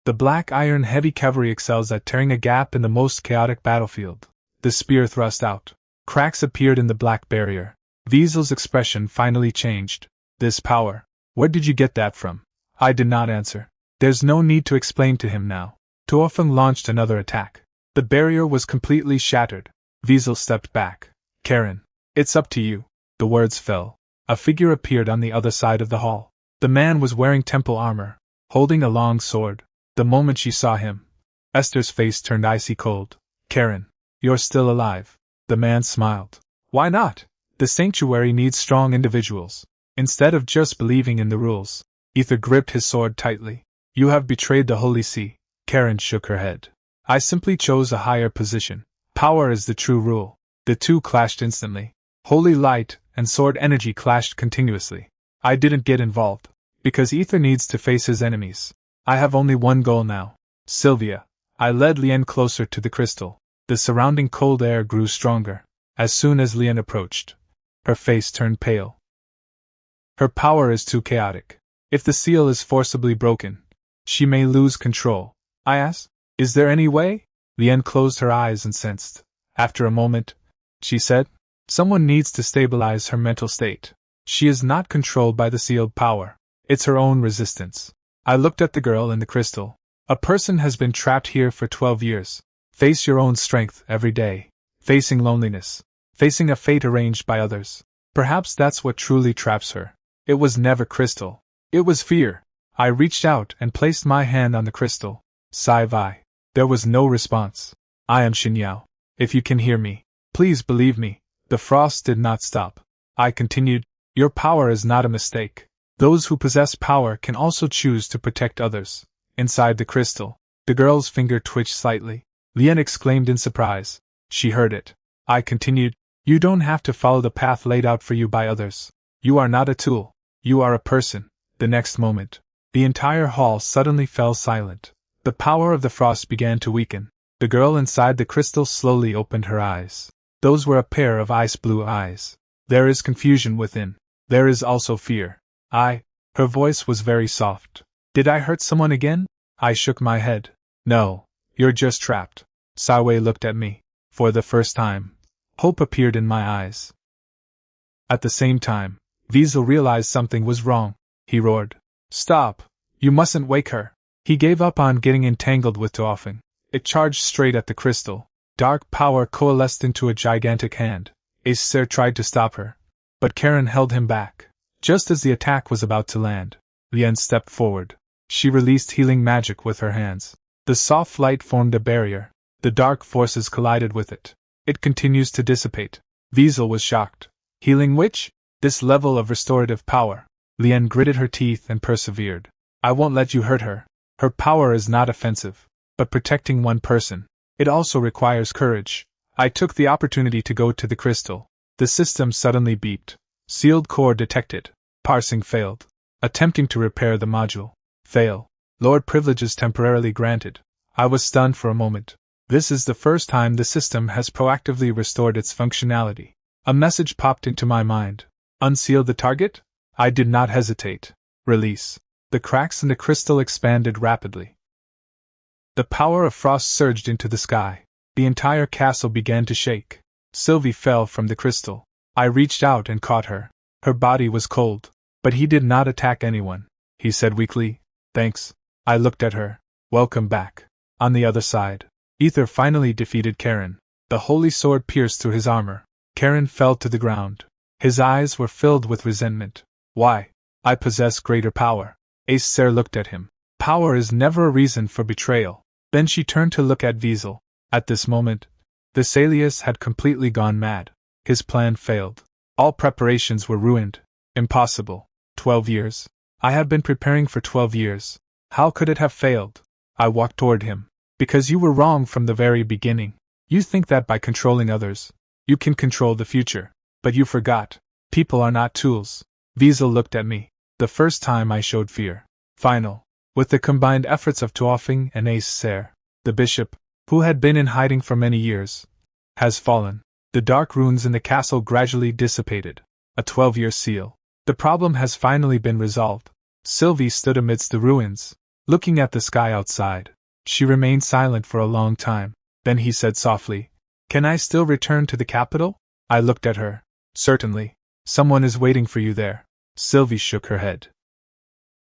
The black iron heavy cavalry excels at tearing a gap in the most chaotic battlefield. The spear thrust out. Cracks appeared in the black barrier. Wiesel's expression finally changed. This power. Where did you get that from? I did not answer. There's no need to explain to him now. Tuofeng launched another attack. The barrier was completely shattered. Wiesel stepped back. Karen, it's up to you. The words fell. A figure appeared on the other side of the hall. The man was wearing temple armor, holding a long sword. The moment she saw him, Esther's face turned icy cold. Karen, you're still alive. The man smiled. Why not? The sanctuary needs strong individuals. Instead of just believing in the rules. Ether gripped his sword tightly. You have betrayed the Holy See. Karen shook her head. I simply chose a higher position. Power is the true rule. The two clashed instantly. Holy light and sword energy clashed continuously. I didn't get involved. Because Ether needs to face his enemies. I have only one goal now. Sylvia. I led Lien closer to the crystal. The surrounding cold air grew stronger. As soon as Lien approached, her face turned pale. Her power is too chaotic. If the seal is forcibly broken, she may lose control. I asked, is there any way? Lien closed her eyes and sensed. After a moment, she said, someone needs to stabilize her mental state. She is not controlled by the sealed power. It's her own resistance. I looked at the girl in the crystal. A person has been trapped here for 12 years. Face your own strength every day. Facing loneliness. Facing a fate arranged by others. Perhaps that's what truly traps her. It was never crystal. It was fear. I reached out and placed my hand on the crystal. Sai-Vai. There was no response. I am Xinyao. If you can hear me, please believe me. The frost did not stop. I continued, your power is not a mistake. Those who possess power can also choose to protect others. Inside the crystal, the girl's finger twitched slightly. Lien exclaimed in surprise. She heard it. I continued, you don't have to follow the path laid out for you by others. You are not a tool. You are a person. The next moment, the entire hall suddenly fell silent. The power of the frost began to weaken. The girl inside the crystal slowly opened her eyes. Those were a pair of ice-blue eyes. There is confusion within. There is also fear. Her voice was very soft. Did I hurt someone again? I shook my head. No, you're just trapped. Sai-Wei looked at me. For the first time, hope appeared in my eyes. At the same time, Wiesel realized something was wrong. He roared. Stop! You mustn't wake her! He gave up on getting entangled with Tuofeng. It charged straight at the crystal. Dark power coalesced into a gigantic hand. Acer tried to stop her, but Karen held him back. Just as the attack was about to land, Lien stepped forward. She released healing magic with her hands. The soft light formed a barrier. The dark forces collided with it. It continues to dissipate. Wiesel was shocked. Healing witch? This level of restorative power. Lien gritted her teeth and persevered. I won't let you hurt her. Her power is not offensive, but protecting one person. It also requires courage. I took the opportunity to go to the crystal. The system suddenly beeped. Sealed core detected. Parsing failed. Attempting to repair the module. Fail. Lord privileges temporarily granted. I was stunned for a moment. This is the first time the system has proactively restored its functionality. A message popped into my mind. Unseal the target? I did not hesitate. Release. The cracks in the crystal expanded rapidly. The power of frost surged into the sky. The entire castle began to shake. Sylvie fell from the crystal. I reached out and caught her. Her body was cold. But he did not attack anyone. He said weakly, thanks. I looked at her. Welcome back. On the other side, Ether finally defeated Karen. The holy sword pierced through his armor. Karen fell to the ground. His eyes were filled with resentment. Why? I possess greater power. Acer looked at him. Power is never a reason for betrayal. Then she turned to look at Wiesel. At this moment, Vesalius had completely gone mad. His plan failed. All preparations were ruined. Impossible. 12 years. I have been preparing for 12 years. How could it have failed? I walked toward him. Because you were wrong from the very beginning. You think that by controlling others, you can control the future. But you forgot. People are not tools. Wiesel looked at me. The first time I showed fear. Final. With the combined efforts of Tuofeng and Acer, the bishop, who had been in hiding for many years, has fallen. The dark runes in the castle gradually dissipated. A 12-year seal. The problem has finally been resolved. Sylvie stood amidst the ruins, looking at the sky outside. She remained silent for a long time. Then he said softly, Can I still return to the capital? I looked at her. Certainly. Someone is waiting for you there. Sylvie shook her head.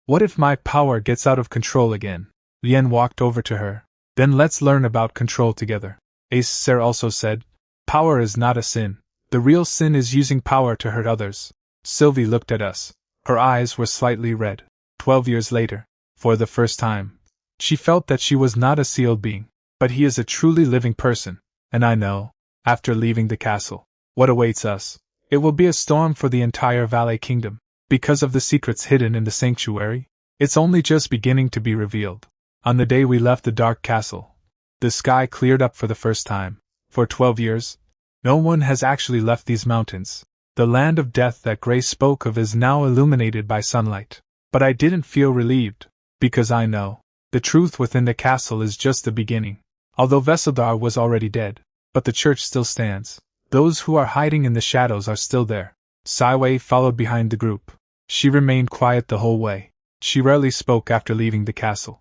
What if my power gets out of control again? Lien walked over to her. Then let's learn about control together. Acer also said, Power is not a sin. The real sin is using power to hurt others. Sylvie looked at us. Her eyes were slightly red. 12 years later, for the first time, she felt that she was not a sealed being, but he is a truly living person. And I know, after leaving the castle, what awaits us. It will be a storm for the entire Valley Kingdom. Because of the secrets hidden in the sanctuary, it's only just beginning to be revealed. On the day we left the dark castle, the sky cleared up for the first time. For 12 years, no one has actually left these mountains. The land of death that Grace spoke of is now illuminated by sunlight. But I didn't feel relieved, because I know the truth within the castle is just the beginning. Although Veseldar was already dead, but the church still stands. Those who are hiding in the shadows are still there. Saiwei followed behind the group. She remained quiet the whole way. She rarely spoke after leaving the castle.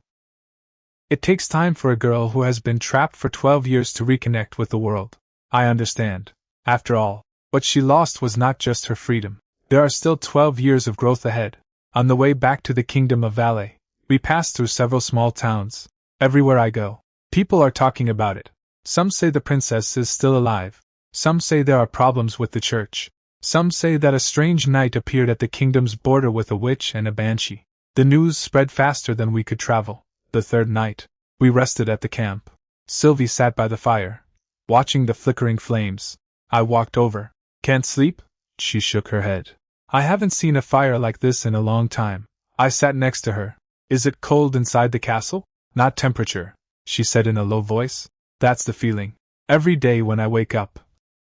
It takes time for a girl who has been trapped for 12 years to reconnect with the world. I understand. After all, what she lost was not just her freedom. There are still 12 years of growth ahead. On the way back to the Kingdom of Valais, we passed through several small towns. Everywhere I go, people are talking about it. Some say the princess is still alive. Some say there are problems with the church. Some say that a strange knight appeared at the kingdom's border with a witch and a banshee. The news spread faster than we could travel. The third night, we rested at the camp. Sylvie sat by the fire, watching the flickering flames. I walked over. Can't sleep? She shook her head. I haven't seen a fire like this in a long time. I sat next to her. Is it cold inside the castle? Not temperature, she said in a low voice. That's the feeling. Every day when I wake up.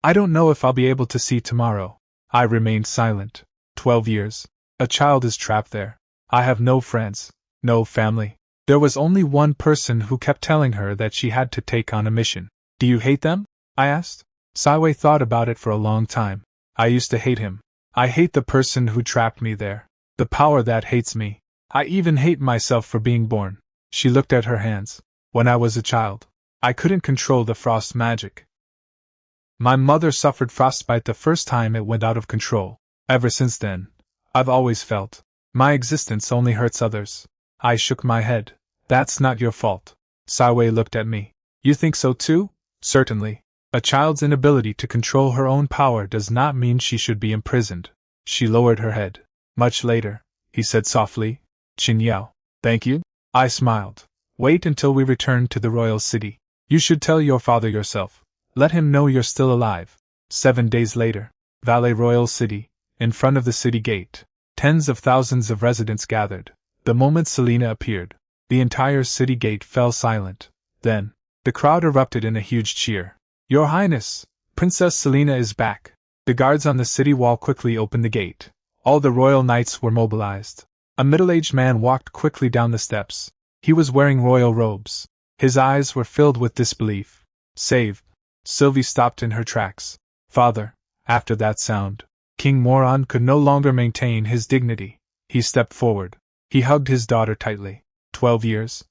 I don't know if I'll be able to see tomorrow. I remained silent. 12 years. A child is trapped there. I have no friends, no family. There was only one person who kept telling her that she had to take on a mission. Do you hate them? I asked. Saiwei thought about it for a long time. I used to hate him. I hate the person who trapped me there. The power that hates me. I even hate myself for being born. She looked at her hands. When I was a child, I couldn't control the frost magic. My mother suffered frostbite the first time it went out of control. Ever since then, I've always felt my existence only hurts others. I shook my head. That's not your fault. Saiwei looked at me. You think so too? Certainly. A child's inability to control her own power does not mean she should be imprisoned. She lowered her head. Much later, he said softly, Qin Yao. Thank you? I smiled. Wait until we return to the royal city. You should tell your father yourself. Let him know you're still alive. 7 days later, Valais Royal City, in front of the city gate. Tens of thousands of residents gathered. The moment Selena appeared, the entire city gate fell silent. Then, the crowd erupted in a huge cheer. Your Highness, Princess Selena is back. The guards on the city wall quickly opened the gate. All the royal knights were mobilized. A middle-aged man walked quickly down the steps. He was wearing royal robes. His eyes were filled with disbelief. Saved. Sylvie stopped in her tracks. Father, after that sound, King Moron could no longer maintain his dignity. He stepped forward. He hugged his daughter tightly. 12 years?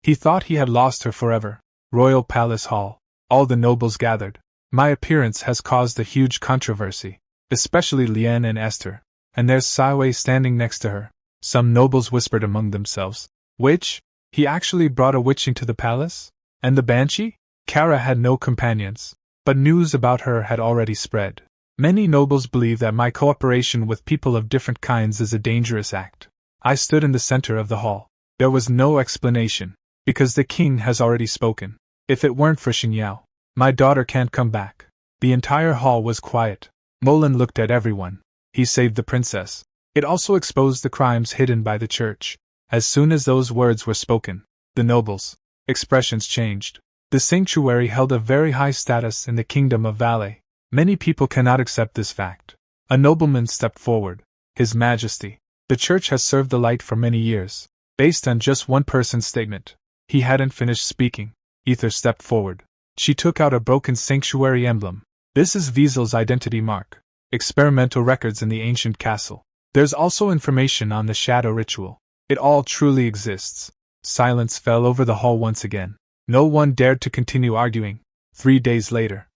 He thought he had lost her forever. Royal Palace Hall. All the nobles gathered. My appearance has caused a huge controversy, especially Lien and Esther. And there's Saiwei standing next to her. Some nobles whispered among themselves. Witch? He actually brought a witch into the palace? And the banshee? Kara had no companions, but news about her had already spread. Many nobles believe that my cooperation with people of different kinds is a dangerous act. I stood in the center of the hall. There was no explanation, because the king has already spoken. If it weren't for Xing Yao, my daughter can't come back. The entire hall was quiet. Molan looked at everyone. He saved the princess. It also exposed the crimes hidden by the church. As soon as those words were spoken, the nobles' expressions changed. The sanctuary held a very high status in the kingdom of Valais. Many people cannot accept this fact. A nobleman stepped forward. His Majesty, the church has served the light for many years. Based on just one person's statement. He hadn't finished speaking. Ether stepped forward. She took out a broken sanctuary emblem. This is Viesel's identity mark. Experimental records in the ancient castle. There's also information on the shadow ritual. It all truly exists. Silence fell over the hall once again. No one dared to continue arguing. 3 days later,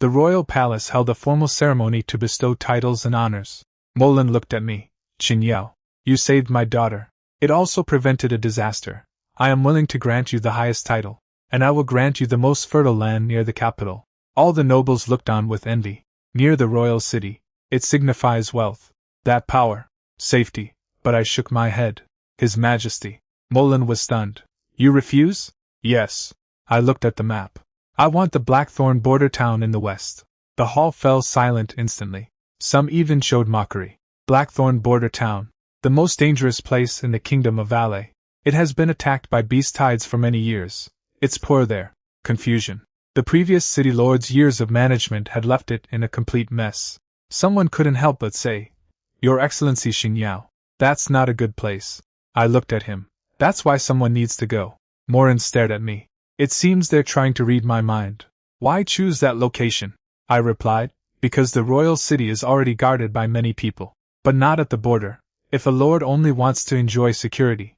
the royal palace held a formal ceremony to bestow titles and honors. Molan looked at me. Qin Yao, you saved my daughter. It also prevented a disaster. I am willing to grant you the highest title, and I will grant you the most fertile land near the capital. All the nobles looked on with envy. Near the royal city, it signifies wealth, that power, safety, but I shook my head. His Majesty. Molan was stunned. You refuse? Yes. I looked at the map. I want the Blackthorn border town in the west. The hall fell silent instantly. Some even showed mockery. Blackthorn border town, the most dangerous place in the kingdom of Valais. It has been attacked by beast tides for many years. It's poor there. Confusion. The previous city lord's years of management had left it in a complete mess. Someone couldn't help but say, Your Excellency Xing Yao, That's not a good place. I looked at him. That's why someone needs to go. Morin stared at me. It seems they're trying to read my mind. Why choose that location? I replied. Because the royal city is already guarded by many people. But not at the border. If a lord only wants to enjoy security,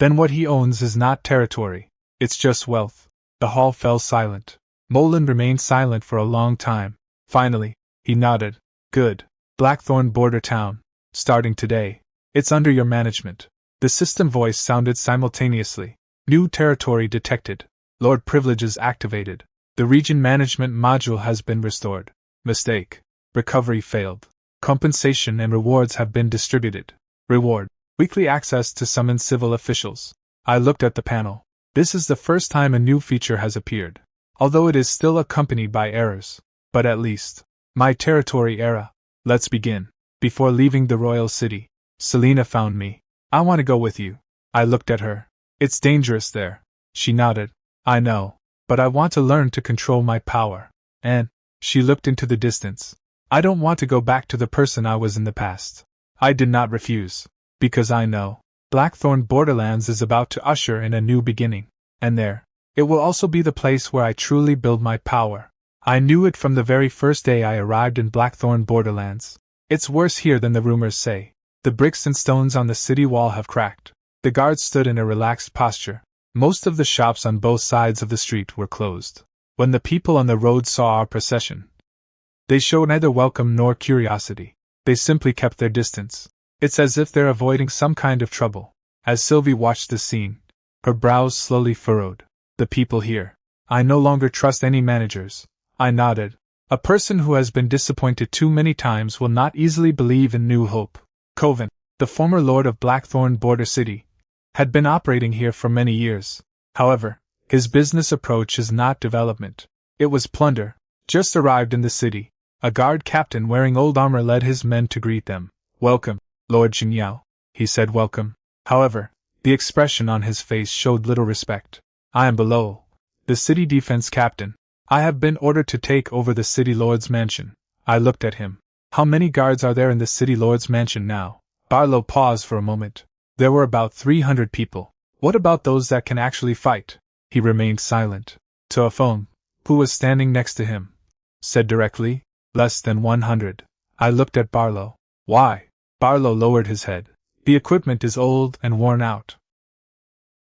then what he owns is not territory. It's just wealth. The hall fell silent. Molan remained silent for a long time. Finally, he nodded. Good. Blackthorn border town. Starting today. It's under your management. The system voice sounded simultaneously. New territory detected. Lord privileges activated. The region management module has been restored. Mistake. Recovery failed. Compensation and rewards have been distributed. Reward. Weekly access to summon civil officials. I looked at the panel. This is the first time a new feature has appeared. Although it is still accompanied by errors. But at least. My territory era. Let's begin. Before leaving the royal city, Selena found me. I want to go with you. I looked at her. It's dangerous there. She nodded. I know. But I want to learn to control my power. And, she looked into the distance. I don't want to go back to the person I was in the past. I did not refuse. Because I know. Blackthorn Borderlands is about to usher in a new beginning. And there. It will also be the place where I truly build my power. I knew it from the very first day I arrived in Blackthorn Borderlands. It's worse here than the rumors say. The bricks and stones on the city wall have cracked. The guards stood in a relaxed posture. Most of the shops on both sides of the street were closed. When the people on the road saw our procession, they showed neither welcome nor curiosity. They simply kept their distance. It's as if they're avoiding some kind of trouble. As Sylvie watched the scene, her brows slowly furrowed. The people here. I no longer trust any managers. I nodded. A person who has been disappointed too many times will not easily believe in new hope. Coven, the former lord of Blackthorn Border City, had been operating here for many years. However, his business approach is not development. It was plunder. Just arrived in the city. A guard captain wearing old armor led his men to greet them. Welcome, Lord Xinyao. He said welcome. However, the expression on his face showed little respect. I am below, the city defense captain. I have been ordered to take over the city lord's mansion. I looked at him. How many guards are there in the city lord's mansion now? Barlow paused for a moment. There were about 300 people. What about those that can actually fight? He remained silent. Toafone, who was standing next to him, said directly, less than 100. I looked at Barlow. Why? Barlow lowered his head. The equipment is old and worn out.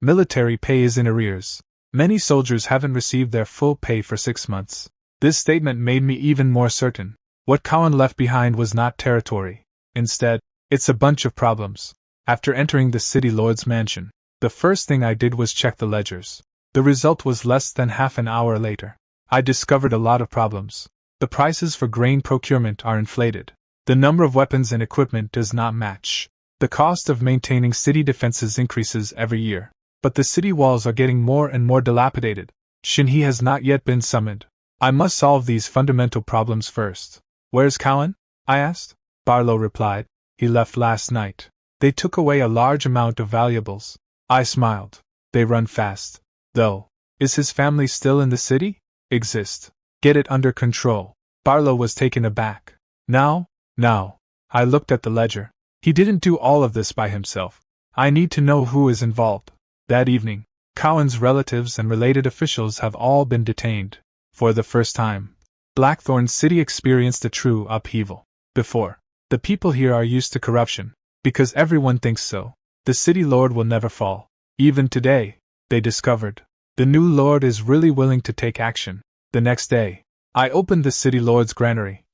Military pay is in arrears. Many soldiers haven't received their full pay for 6 months. This statement made me even more certain. What Cowan left behind was not territory. Instead, it's a bunch of problems. After entering the city lord's mansion, the first thing I did was check the ledgers. The result was less than half an hour later. I discovered a lot of problems. The prices for grain procurement are inflated. The number of weapons and equipment does not match. The cost of maintaining city defenses increases every year. But the city walls are getting more and more dilapidated. Shinhee has not yet been summoned. I must solve these fundamental problems first. Where's Cowan? I asked. Barlow replied. He left last night. They took away a large amount of valuables. I smiled. They run fast. Though. Is his family still in the city? Exist. Get it under control. Barlow was taken aback. Now? I looked at the ledger. He didn't do all of this by himself. I need to know who is involved. That evening, Cowan's relatives and related officials have all been detained. For the first time, Blackthorn City experienced a true upheaval. Before, the people here are used to corruption. Because everyone thinks so. The city lord will never fall. Even today, they discovered. The new lord is really willing to take action. The next day, I opened the city lord's granary.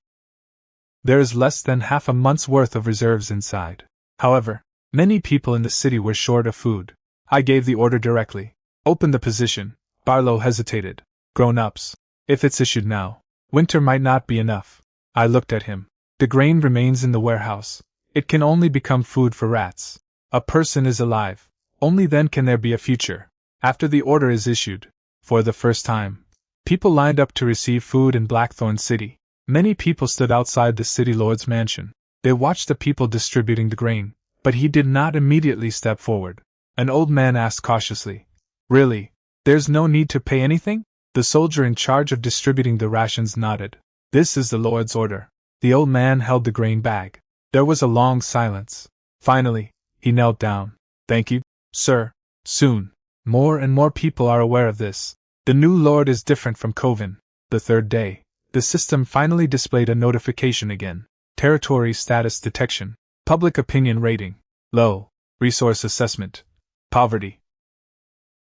There is less than half a month's worth of reserves inside. However, many people in the city were short of food. I gave the order directly. Open the position. Barlow hesitated. Grown-ups. If it's issued now, winter might not be enough. I looked at him. The grain remains in the warehouse. It can only become food for rats. A person is alive. Only then can there be a future. After the order is issued, for the first time, people lined up to receive food in Blackthorn City. Many people stood outside the city lord's mansion. They watched the people distributing the grain, but he did not immediately step forward. An old man asked cautiously, Really? There's no need to pay anything? The soldier in charge of distributing the rations nodded. This is the lord's order. The old man held the grain bag. There was a long silence. Finally, he knelt down. Thank you, sir. Soon, more and more people are aware of this. The new lord is different from Coven. The third day, the system finally displayed a notification again. Territory status detection. Public opinion rating. Low. Resource assessment. Poverty.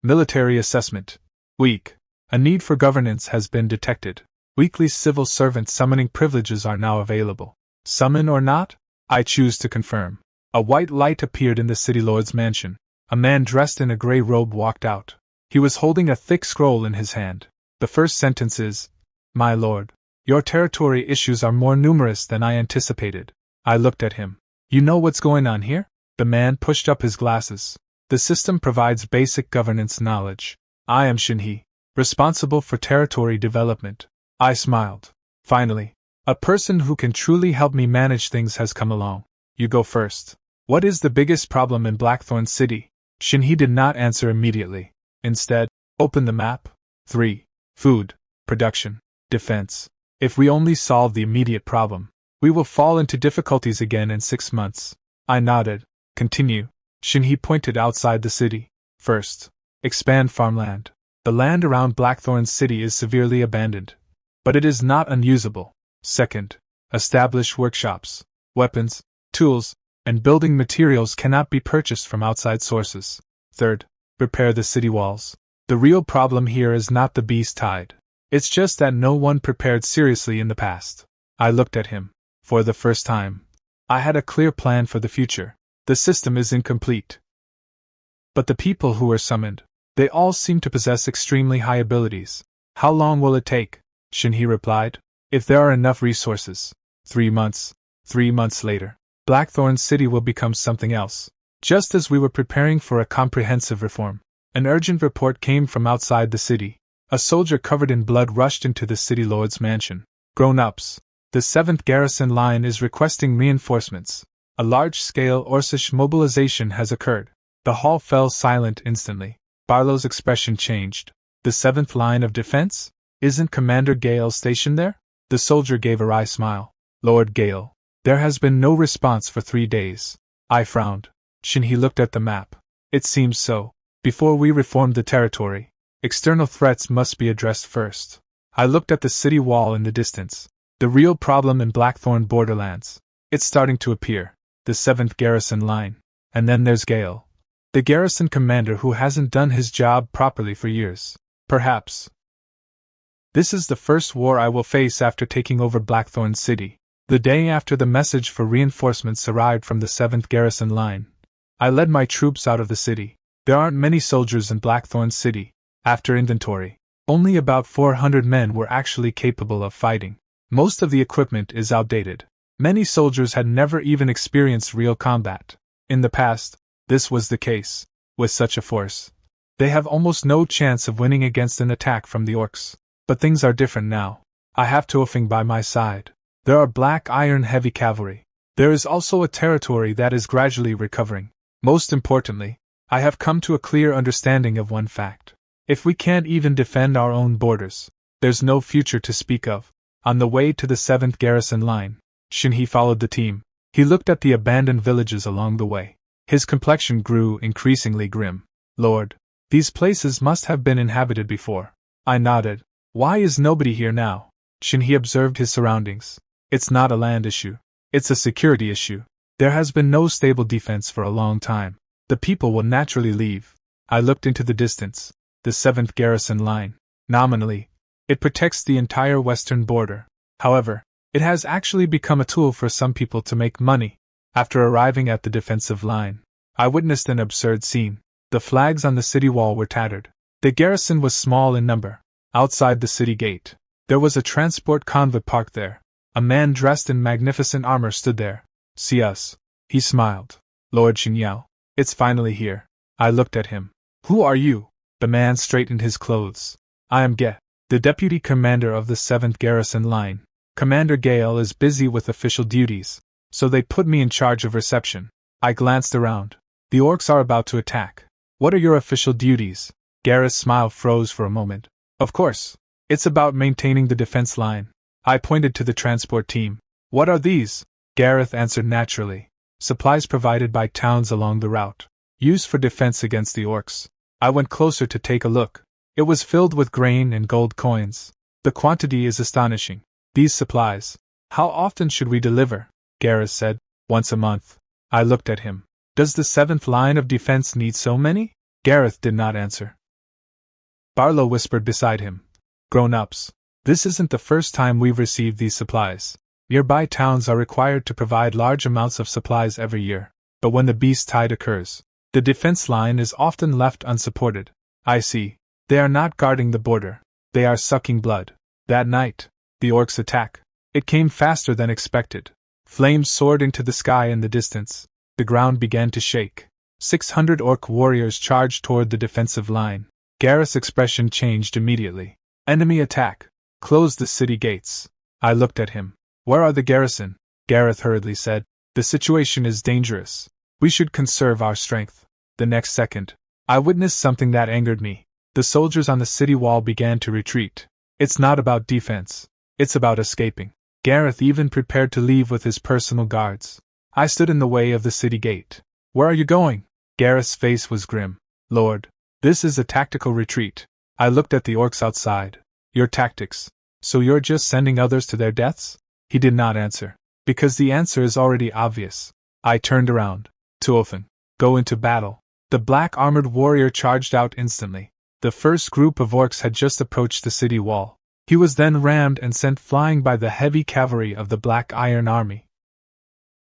Military assessment. Weak. A need for governance has been detected. Weekly civil servant summoning privileges are now available. Summon or not? I choose to confirm. A white light appeared in the city lord's mansion. A man dressed in a gray robe walked out. He was holding a thick scroll in his hand. The first sentence is, "My lord, your territory issues are more numerous than I anticipated." I looked at him. You know what's going on here? The man pushed up his glasses. The system provides basic governance knowledge. I am Shinhee, responsible for territory development. I smiled. Finally, a person who can truly help me manage things has come along. You go first. What is the biggest problem in Blackthorn City? Shinhee did not answer immediately. Instead, open the map. 3. Food, production, defense. If we only solve the immediate problem, we will fall into difficulties again in 6 months. I nodded. Continue. Shinhee pointed outside the city. First, expand farmland. The land around Blackthorn City is severely abandoned, but it is not unusable. Second, establish workshops. Weapons, tools, and building materials cannot be purchased from outside sources. Third, repair the city walls. The real problem here is not the beast tide. It's just that no one prepared seriously in the past. I looked at him. For the first time, I had a clear plan for the future. The system is incomplete. But the people who were summoned, they all seem to possess extremely high abilities. How long will it take? Shinhee replied. If there are enough resources. 3 months. 3 months later, Blackthorn City will become something else. Just as we were preparing for a comprehensive reform, an urgent report came from outside the city. A soldier covered in blood rushed into the city lord's mansion. Grown-ups, the 7th Garrison Line is requesting reinforcements. A large-scale Orcish mobilization has occurred. The hall fell silent instantly. Barlow's expression changed. The 7th Line of Defense? Isn't Commander Gale stationed there? The soldier gave a wry smile. Lord Gale. There has been no response for 3 days. I frowned. Shinhee looked at the map. It seems so. Before we reform the territory, external threats must be addressed first. I looked at the city wall in the distance. The real problem in Blackthorn borderlands. It's starting to appear. The 7th Garrison Line. And then there's Gale. The garrison commander who hasn't done his job properly for years. Perhaps. This is the first war I will face after taking over Blackthorn City. The day after the message for reinforcements arrived from the 7th Garrison Line, I led my troops out of the city. There aren't many soldiers in Blackthorn City. After inventory, only about 400 men were actually capable of fighting. Most of the equipment is outdated. Many soldiers had never even experienced real combat. In the past, this was the case. With such a force, they have almost no chance of winning against an attack from the orcs. But things are different now. I have Toofing by my side. There are black iron heavy cavalry. There is also a territory that is gradually recovering. Most importantly, I have come to a clear understanding of one fact. If we can't even defend our own borders, there's no future to speak of. On the way to the 7th Garrison Line, Shinhee followed the team. He looked at the abandoned villages along the way. His complexion grew increasingly grim. Lord, these places must have been inhabited before. I nodded. Why is nobody here now? Shinhee observed his surroundings. It's not a land issue. It's a security issue. There has been no stable defense for a long time. The people will naturally leave. I looked into the distance. The 7th Garrison Line. Nominally, it protects the entire western border. However, it has actually become a tool for some people to make money. After arriving at the defensive line, I witnessed an absurd scene. The flags on the city wall were tattered. The garrison was small in number. Outside the city gate, there was a transport convoy parked there. A man dressed in magnificent armor stood there. See us. He smiled. Lord Xinyao. It's finally here. I looked at him. Who are you? The man straightened his clothes. I am Ge, the deputy commander of the 7th Garrison Line. Commander Gale is busy with official duties, so they put me in charge of reception. I glanced around. The orcs are about to attack. What are your official duties? Gareth's smile froze for a moment. Of course. It's about maintaining the defense line. I pointed to the transport team. What are these? Gareth answered naturally. supplies provided by towns along the route, used for defense against the orcs. I went closer to take a look. It was filled with grain and gold coins. The quantity is astonishing. These supplies. How often should we deliver? Garrus said. Once a month. I looked at him. Does the 7th line of defense need so many? Gareth did not answer. Barlow whispered beside him. Grown-ups. This isn't the first time we've received these supplies. Nearby towns are required to provide large amounts of supplies every year. But when the beast tide occurs, the defense line is often left unsupported. I see. They are not guarding the border. They are sucking blood. That night, the orcs attack. It came faster than expected. Flames soared into the sky in the distance. The ground began to shake. 600 orc warriors charged toward the defensive line. Gareth's expression changed immediately. Enemy attack. Close the city gates. I looked at him. Where are the garrison? Gareth hurriedly said. The situation is dangerous. We should conserve our strength. The next second, I witnessed something that angered me. The soldiers on the city wall began to retreat. It's not about defense. It's about escaping. Gareth even prepared to leave with his personal guards. I stood in the way of the city gate. Where are you going? Gareth's face was grim. Lord, this is a tactical retreat. I looked at the orcs outside. Your tactics. So you're just sending others to their deaths? He did not answer. Because the answer is already obvious. I turned around. Tuofen, go into battle. The black-armored warrior charged out instantly. The first group of orcs had just approached the city wall. He was then rammed and sent flying by the heavy cavalry of the Black Iron Army.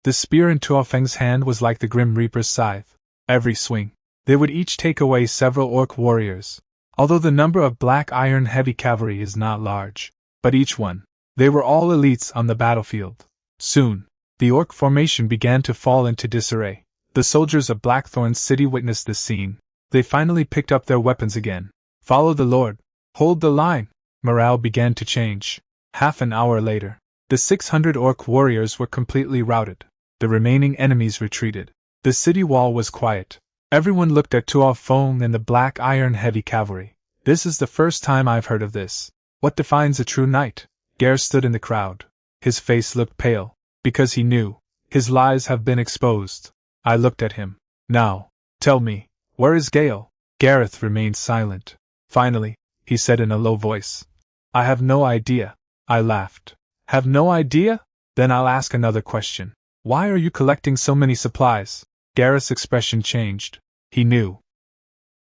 The spear in Tuofeng's hand was like the Grim Reaper's scythe. Every swing, they would each take away several orc warriors. Although the number of Black Iron heavy cavalry is not large, but each one, they were all elites on the battlefield. Soon, the orc formation began to fall into disarray. The soldiers of Blackthorn City witnessed this scene. They finally picked up their weapons again. Follow the Lord. Hold the line. Morale began to change. Half an hour later, the 600 orc warriors were completely routed. The remaining enemies retreated. The city wall was quiet. Everyone looked at Tuofeng and the Black Iron heavy cavalry. This is the first time I've heard of this. What defines a true knight? Gare stood in the crowd. His face looked pale, because he knew. His lies have been exposed. I looked at him. Now, tell me, where is Gale? Gareth remained silent. Finally, he said in a low voice. I have no idea. I laughed. Have no idea? Then I'll ask another question. Why are you collecting so many supplies? Gareth's expression changed. He knew.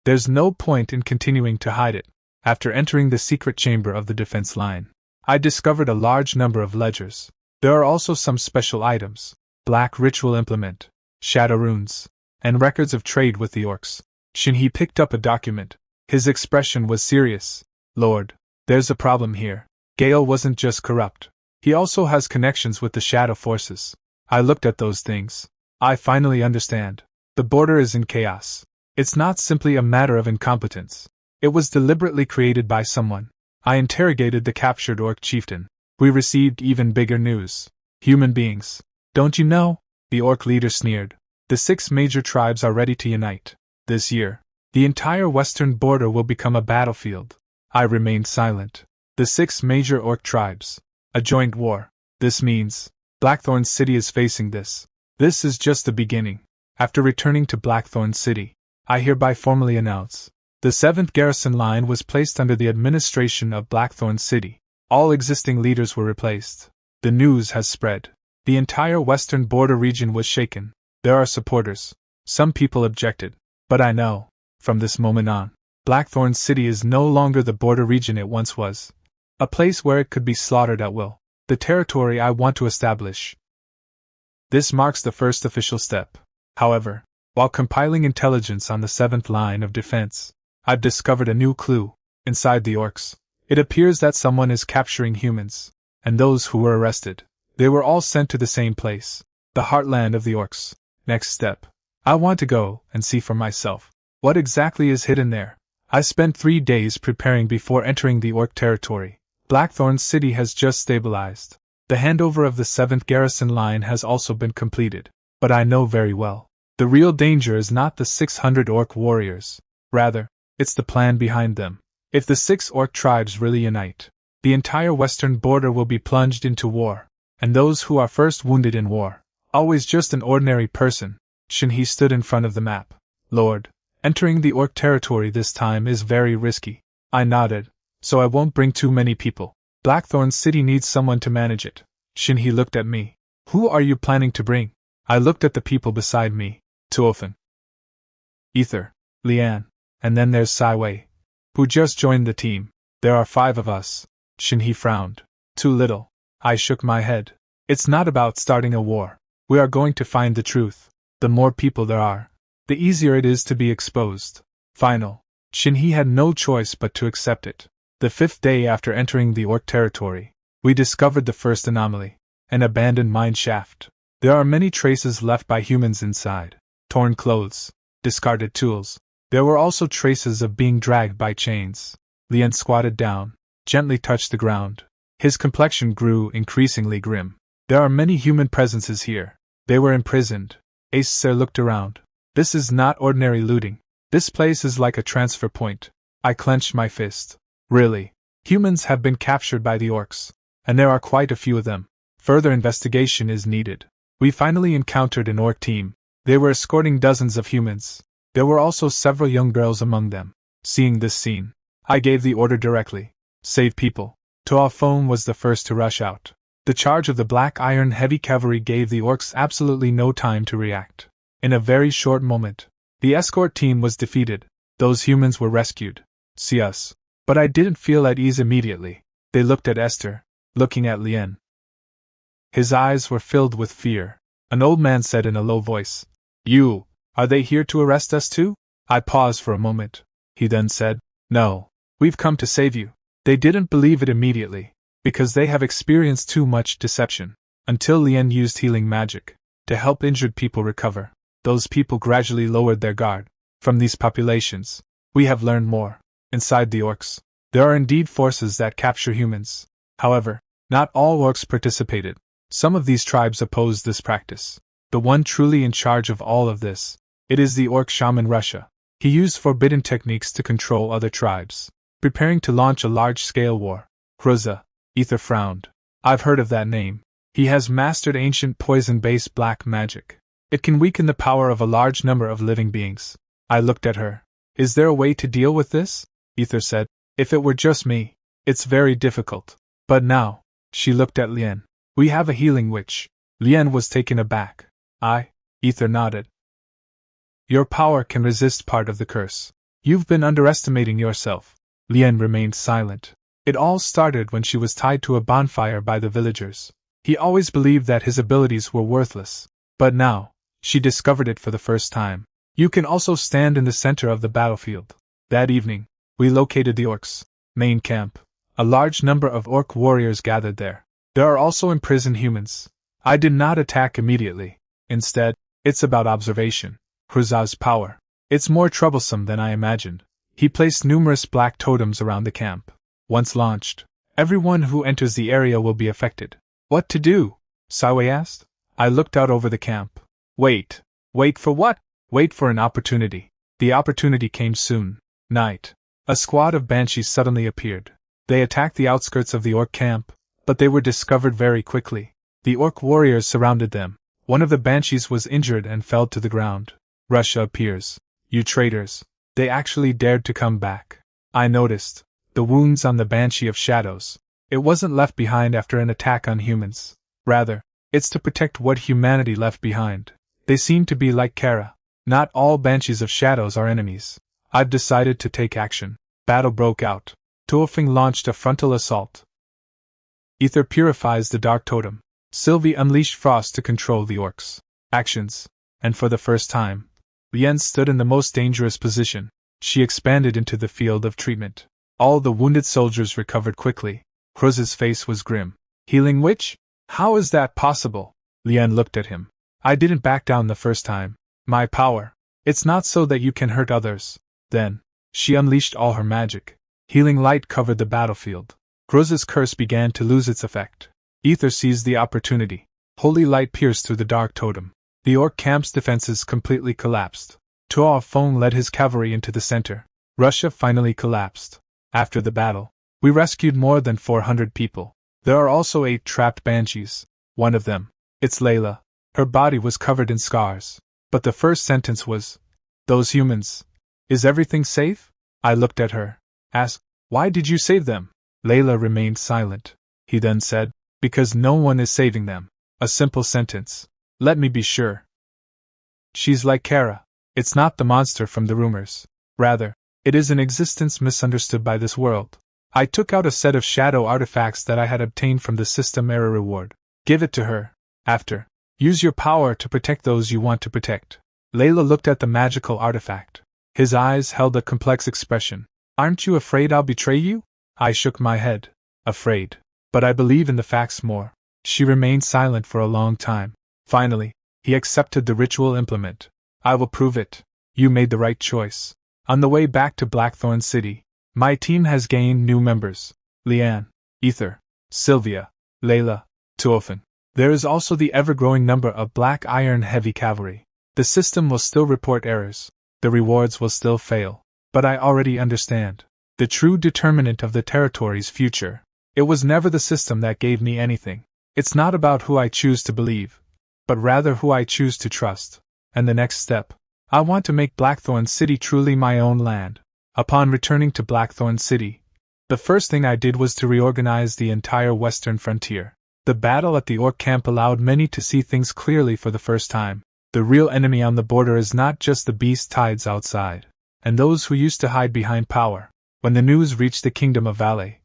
There's no point in continuing to hide it. After entering the secret chamber of the defense line, I discovered a large number of ledgers. There are also some special items. Black ritual implement, shadow runes, and records of trade with the orcs. Shinhee picked up a document. His expression was serious. Lord, there's a problem here. Gale wasn't just corrupt. He also has connections with the shadow forces. I looked at those things. I finally understand. The border is in chaos. It's not simply a matter of incompetence. It was deliberately created by someone. I interrogated the captured orc chieftain. We received even bigger news. Human beings. Don't you know? The orc leader sneered. The 6 major tribes are ready to unite. This year, the entire western border will become a battlefield. I remained silent. The 6 major orc tribes. A joint war. This means Blackthorn City is facing this. This is just the beginning. After returning to Blackthorn City, I hereby formally announce the 7th garrison line was placed under the administration of Blackthorn City. All existing leaders were replaced. The news has spread. The entire western border region was shaken. There are supporters. Some people objected. But I know, from this moment on, Blackthorn City is no longer the border region it once was. A place where it could be slaughtered at will. The territory I want to establish. This marks the first official step. However, while compiling intelligence on the 7th line of defense, I've discovered a new clue. Inside the orcs, it appears that someone is capturing humans. And those who were arrested, they were all sent to the same place. The heartland of the orcs. Next step. I want to go and see for myself. What exactly is hidden there? I spent 3 days preparing before entering the orc territory. Blackthorn City has just stabilized. The handover of the 7th garrison line has also been completed. But I know very well, the real danger is not the 600 orc warriors. Rather, it's the plan behind them. If the 6 orc tribes really unite, the entire western border will be plunged into war. And those who are first wounded in war Always just an ordinary person. Shinhee stood in front of the map. Lord, entering the orc territory this time is very risky. I nodded. So I won't bring too many people. Blackthorn City needs someone to manage it. Shinhee looked at me. Who are you planning to bring? I looked at the people beside me. Tuofen, Ether, Lian, and then there's Saiwei, who just joined the team. There are 5 of us. Shinhee frowned. Too little. I shook my head. It's not about starting a war. We are going to find the truth. The more people there are, the easier it is to be exposed. Final. Shinhee had no choice but to accept it. The 5th day after entering the orc territory, we discovered the first anomaly, an abandoned mine shaft. There are many traces left by humans inside. Torn clothes, discarded tools. There were also traces of being dragged by chains. Lian squatted down, gently touched the ground. His complexion grew increasingly grim. There are many human presences here. They were imprisoned. Acer looked around. This is not ordinary looting. This place is like a transfer point. I clenched my fist. Really? Humans have been captured by the orcs, and there are quite a few of them. Further investigation is needed. We finally encountered an orc team. They were escorting dozens of humans. There were also several young girls among them. Seeing this scene, I gave the order directly. Save people. Tuofen was the first to rush out. The charge of the Black Iron Heavy Cavalry gave the orcs absolutely no time to react. In a very short moment, the escort team was defeated. Those humans were rescued. See us. But I didn't feel at ease immediately. They looked at Esther, looking at Lian. His eyes were filled with fear. An old man said in a low voice, "You, are they here to arrest us too?" I paused for a moment. He then said, "No, we've come to save you." They didn't believe it immediately, because they have experienced too much deception. Until Lian used healing magic to help injured people recover, those people gradually lowered their guard. From these populations, we have learned more. Inside the orcs, there are indeed forces that capture humans. However, not all orcs participated. Some of these tribes opposed this practice. The one truly in charge of all of this, it is the orc shaman Russia. He used forbidden techniques to control other tribes, preparing to launch a large-scale war. Hruza, Ether frowned. I've heard of that name. He has mastered ancient poison-based black magic. It can weaken the power of a large number of living beings. I looked at her. Is there a way to deal with this? Ether said. If it were just me, it's very difficult. But now, she looked at Lian. We have a healing witch. Lian was taken aback. Ether nodded. Your power can resist part of the curse. You've been underestimating yourself. Lian remained silent. It all started when she was tied to a bonfire by the villagers. He always believed that his abilities were worthless. But now, she discovered it for the first time. You can also stand in the center of the battlefield. That evening, we located the orcs' main camp. A large number of orc warriors gathered there. There are also imprisoned humans. I did not attack immediately. Instead, it's about observation. Hruza's power. It's more troublesome than I imagined. He placed numerous black totems around the camp. Once launched, everyone who enters the area will be affected. What to do? Saiwei asked. I looked out over the camp. Wait. Wait for what? Wait for an opportunity. The opportunity came soon. Night. A squad of banshees suddenly appeared. They attacked the outskirts of the orc camp, but they were discovered very quickly. The orc warriors surrounded them. One of the banshees was injured and fell to the ground. Russia appears. You traitors. They actually dared to come back. I noticed the wounds on the Banshee of Shadows. It wasn't left behind after an attack on humans. Rather, it's to protect what humanity left behind. They seem to be like Kara. Not all Banshees of Shadows are enemies. I've decided to take action. Battle broke out. Tuofen launched a frontal assault. Ether purifies the Dark Totem. Sylvie unleashed Frost to control the orcs' actions. And for the first time, Lian stood in the most dangerous position. She expanded into the field of treatment. All the wounded soldiers recovered quickly. Hruza's face was grim. Healing witch? How is that possible? Lian looked at him. I didn't back down the first time. My power. It's not so that you can hurt others. Then, she unleashed all her magic. Healing light covered the battlefield. Hruza's curse began to lose its effect. Ether seized the opportunity. Holy light pierced through the Dark Totem. The orc camp's defenses completely collapsed. Tuofen led his cavalry into the center. Russia finally collapsed. After the battle, we rescued more than 400 people. There are also 8 trapped banshees. One of them, it's Layla. Her body was covered in scars. But the first sentence was, "Those humans. Is everything safe?" I looked at her, asked, "Why did you save them?" Layla remained silent. He then said, "Because no one is saving them." A simple sentence. Let me be sure. She's like Kara. It's not the monster from the rumors. Rather, it is an existence misunderstood by this world. I took out a set of shadow artifacts that I had obtained from the system error reward. Give it to her. After, use your power to protect those you want to protect. Layla looked at the magical artifact. His eyes held a complex expression. Aren't you afraid I'll betray you? I shook my head. Afraid. But I believe in the facts more. She remained silent for a long time. Finally, he accepted the ritual implement. I will prove it. You made the right choice. On the way back to Blackthorn City, my team has gained new members. Leanne, Ether, Sylvia, Layla, Tuofen. There is also the ever-growing number of Black Iron Heavy Cavalry. The system will still report errors. The rewards will still fail. But I already understand. The true determinant of the territory's future. It was never the system that gave me anything. It's not about who I choose to believe, but rather who I choose to trust. And the next step. I want to make Blackthorn City truly my own land. Upon returning to Blackthorn City, the first thing I did was to reorganize the entire western frontier. The battle at the orc camp allowed many to see things clearly for the first time. The real enemy on the border is not just the beast tides outside, and those who used to hide behind power. When the news reached the kingdom of Valais,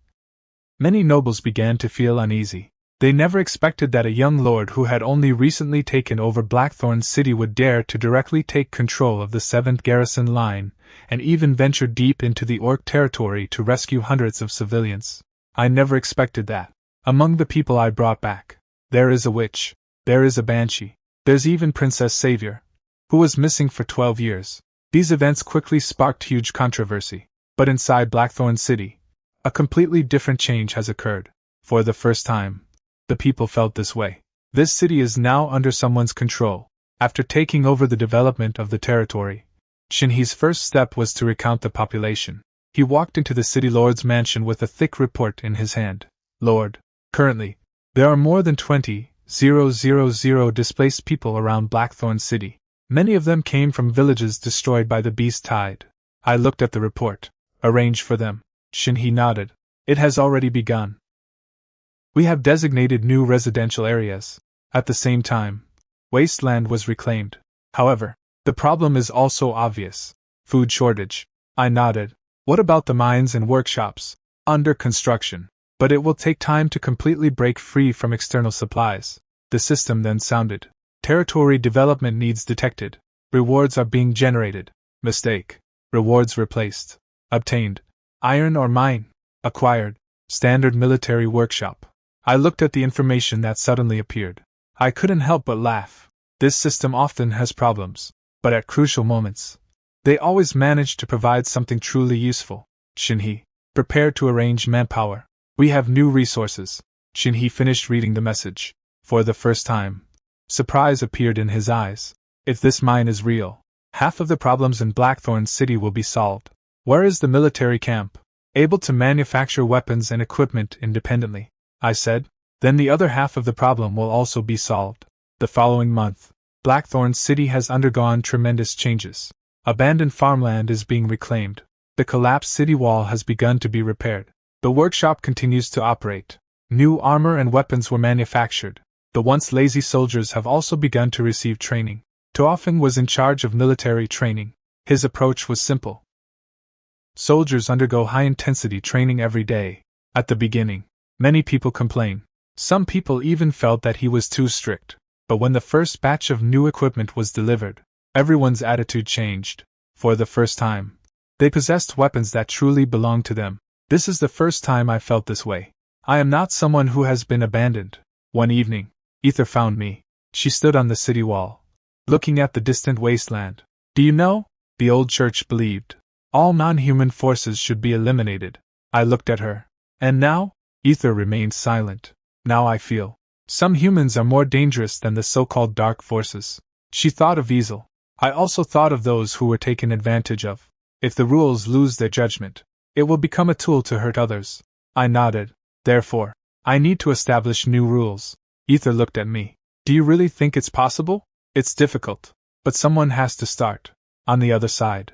many nobles began to feel uneasy. They never expected that a young lord who had only recently taken over Blackthorn City would dare to directly take control of the 7th Garrison Line, and even venture deep into the orc territory to rescue hundreds of civilians. I never expected that. Among the people I brought back, there is a witch, there is a banshee, there's even Princess Savior, who was missing for 12 years. These events quickly sparked huge controversy. But inside Blackthorn City, a completely different change has occurred. For the first time, the people felt this way. This city is now under someone's control. After taking over the development of the territory, Shinhee's first step was to recount the population. He walked into the city lord's mansion with a thick report in his hand. Lord, currently, there are more than 20,000 displaced people around Blackthorn City. Many of them came from villages destroyed by the beast tide. I looked at the report. Arrange for them. Shinhee nodded. It has already begun. We have designated new residential areas. At the same time, wasteland was reclaimed. However, the problem is also obvious. Food shortage. I nodded. What about the mines and workshops? Under construction. But it will take time to completely break free from external supplies. The system then sounded. Territory development needs detected. Rewards are being generated. Mistake. Rewards replaced. Obtained. Iron or mine. Acquired. Standard military workshop. I looked at the information that suddenly appeared. I couldn't help but laugh. This system often has problems, but at crucial moments, they always manage to provide something truly useful. Shinhee, prepare to arrange manpower. We have new resources. Shinhee finished reading the message. For the first time, surprise appeared in his eyes. If this mine is real, half of the problems in Blackthorn City will be solved. Where is the military camp? Able to manufacture weapons and equipment independently, I said. Then the other half of the problem will also be solved. The following month, Blackthorn City has undergone tremendous changes. Abandoned farmland is being reclaimed. The collapsed city wall has begun to be repaired. The workshop continues to operate. New armor and weapons were manufactured. The once lazy soldiers have also begun to receive training. Tuofen was in charge of military training. His approach was simple. Soldiers undergo high-intensity training every day. At the beginning, many people complain. Some people even felt that he was too strict. But when the first batch of new equipment was delivered, everyone's attitude changed. For the first time, they possessed weapons that truly belonged to them. This is the first time I felt this way. I am not someone who has been abandoned. One evening, Ether found me. She stood on the city wall, looking at the distant wasteland. Do you know? The old church believed all non-human forces should be eliminated. I looked at her. And now? Ether remained silent. Now I feel. Some humans are more dangerous than the so-called dark forces. She thought of Easel. I also thought of those who were taken advantage of. If the rules lose their judgment, it will become a tool to hurt others. I nodded. Therefore, I need to establish new rules. Ether looked at me. Do you really think it's possible? It's difficult, but someone has to start. On the other side,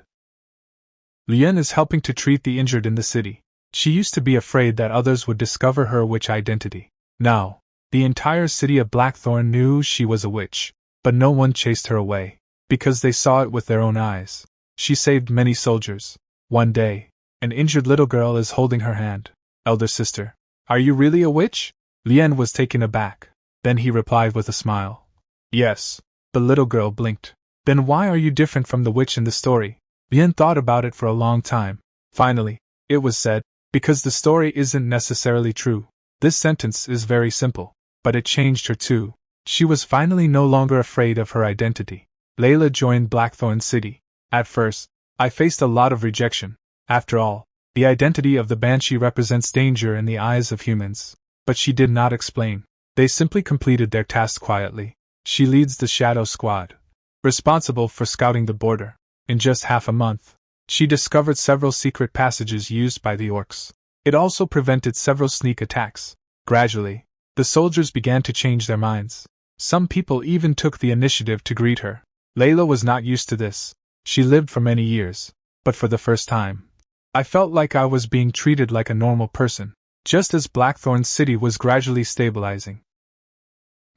Lien is helping to treat the injured in the city. She used to be afraid that others would discover her witch identity. Now, the entire city of Blackthorn knew she was a witch, but no one chased her away, because they saw it with their own eyes. She saved many soldiers. One day, an injured little girl is holding her hand. Elder sister, are you really a witch? Lien was taken aback. Then he replied with a smile. Yes. The little girl blinked. Then why are you different from the witch in the story? Lien thought about it for a long time. Finally, it was said, because the story isn't necessarily true. This sentence is very simple, but it changed her too. She was finally no longer afraid of her identity. Layla joined Blackthorn City. At first, I faced a lot of rejection. After all, the identity of the Banshee represents danger in the eyes of humans. But she did not explain. They simply completed their task quietly. She leads the Shadow Squad, responsible for scouting the border. In just half a month, she discovered several secret passages used by the orcs. It also prevented several sneak attacks. Gradually, the soldiers began to change their minds. Some people even took the initiative to greet her. Layla was not used to this. She lived for many years, but for the first time, I felt like I was being treated like a normal person, just as Blackthorn City was gradually stabilizing.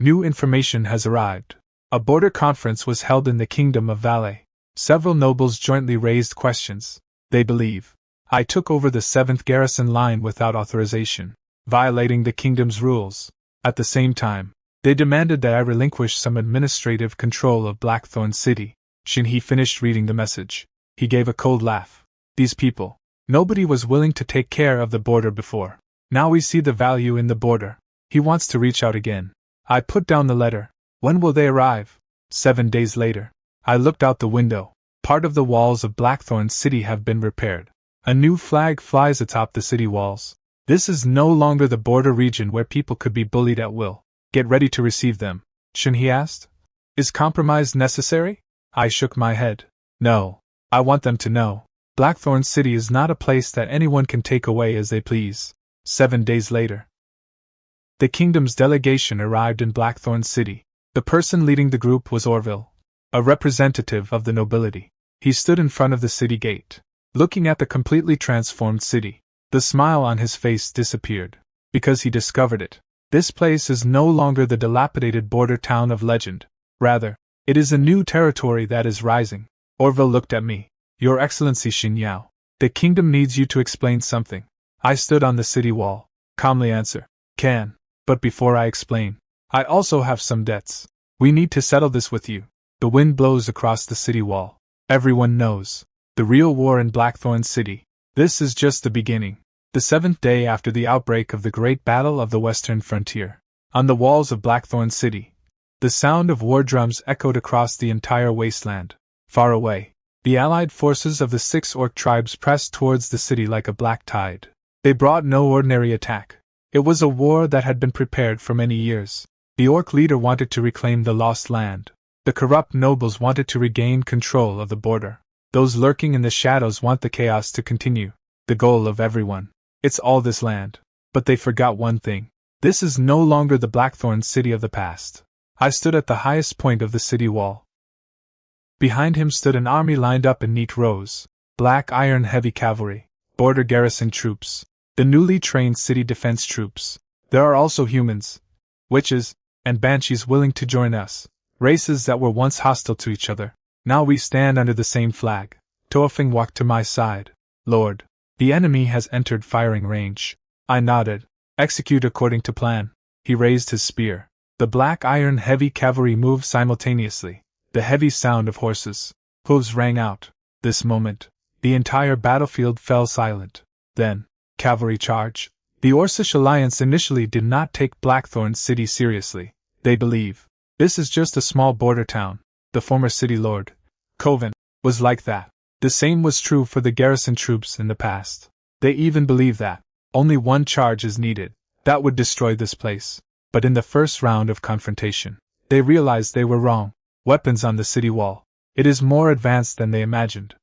New information has arrived. A border conference was held in the Kingdom of Valais. Several nobles jointly raised questions. They believe I took over the 7th garrison line without authorization, violating the kingdom's rules. At the same time, they demanded that I relinquish some administrative control of Blackthorn City. Shinhee finished reading the message. He gave a cold laugh. These people. Nobody was willing to take care of the border before. Now we see the value in the border. He wants to reach out again. I put down the letter. When will they arrive? 7 days later. I looked out the window. Part of the walls of Blackthorn City have been repaired. A new flag flies atop the city walls. This is no longer the border region where people could be bullied at will. Get ready to receive them. Shinhee asked. Is compromise necessary? I shook my head. No. I want them to know. Blackthorn City is not a place that anyone can take away as they please. 7 days later. The kingdom's delegation arrived in Blackthorn City. The person leading the group was Orville, a representative of the nobility. He stood in front of the city gate, looking at the completely transformed city. The smile on his face disappeared, because he discovered it. This place is no longer the dilapidated border town of legend. Rather, it is a new territory that is rising. Orville looked at me. Your Excellency Xin Yao, the kingdom needs you to explain something. I stood on the city wall. Calmly answer. Can. But before I explain, I also have some debts. We need to settle this with you. The wind blows across the city wall. Everyone knows. The real war in Blackthorn City. This is just the beginning. The 7th day after the outbreak of the Great Battle of the Western Frontier. On the walls of Blackthorn City, the sound of war drums echoed across the entire wasteland. Far away, the allied forces of the 6 orc tribes pressed towards the city like a black tide. They brought no ordinary attack. It was a war that had been prepared for many years. The orc leader wanted to reclaim the lost land. The corrupt nobles wanted to regain control of the border. Those lurking in the shadows want the chaos to continue. The goal of everyone. It's all this land. But they forgot one thing. This is no longer the Blackthorn City of the past. I stood at the highest point of the city wall. Behind him stood an army lined up in neat rows. Black iron heavy cavalry, border garrison troops, the newly trained city defense troops. There are also humans, witches, and banshees willing to join us. Races that were once hostile to each other. Now we stand under the same flag. Toafeng walked to my side. Lord, the enemy has entered firing range. I nodded. Execute according to plan. He raised his spear. The black iron heavy cavalry moved simultaneously. The heavy sound of horses' hooves rang out. This moment, the entire battlefield fell silent. Then, cavalry charge. The Orcish Alliance initially did not take Blackthorn City seriously. They believe this is just a small border town. The former city lord, Coven, was like that. The same was true for the garrison troops in the past. They even believe that only one charge is needed. That would destroy this place. But in the first round of confrontation, they realized they were wrong. Weapons on the city wall. It is more advanced than they imagined.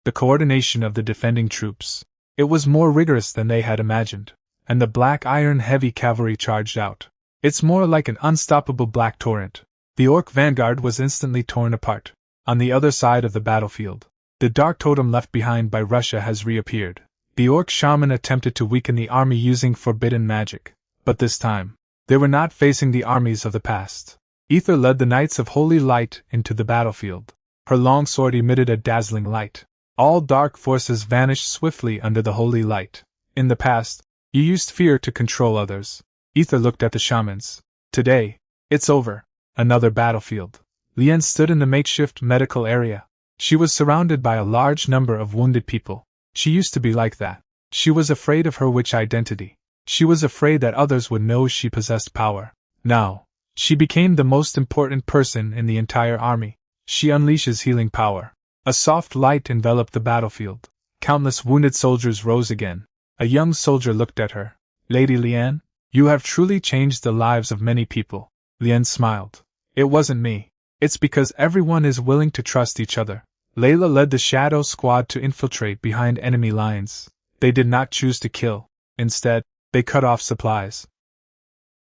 The coordination of the defending troops. It was more rigorous than they had imagined. And the black iron heavy cavalry charged out. It's more like an unstoppable black torrent. The orc vanguard was instantly torn apart. On the other side of the battlefield, the dark totem left behind by Russia has reappeared. The orc shaman attempted to weaken the army using forbidden magic, but this time, they were not facing the armies of the past. Ether led the Knights of Holy Light into the battlefield. Her long sword emitted a dazzling light. All dark forces vanished swiftly under the holy light. In the past, you used fear to control others. Ether looked at the shamans. Today, it's over. Another battlefield. Lien stood in the makeshift medical area. She was surrounded by a large number of wounded people. She used to be like that. She was afraid of her witch identity. She was afraid that others would know she possessed power. Now, she became the most important person in the entire army. She unleashes healing power. A soft light enveloped the battlefield. Countless wounded soldiers rose again. A young soldier looked at her. Lady Lien, you have truly changed the lives of many people. Lien smiled. It wasn't me. It's because everyone is willing to trust each other. Layla led the Shadow Squad to infiltrate behind enemy lines. They did not choose to kill. Instead, they cut off supplies.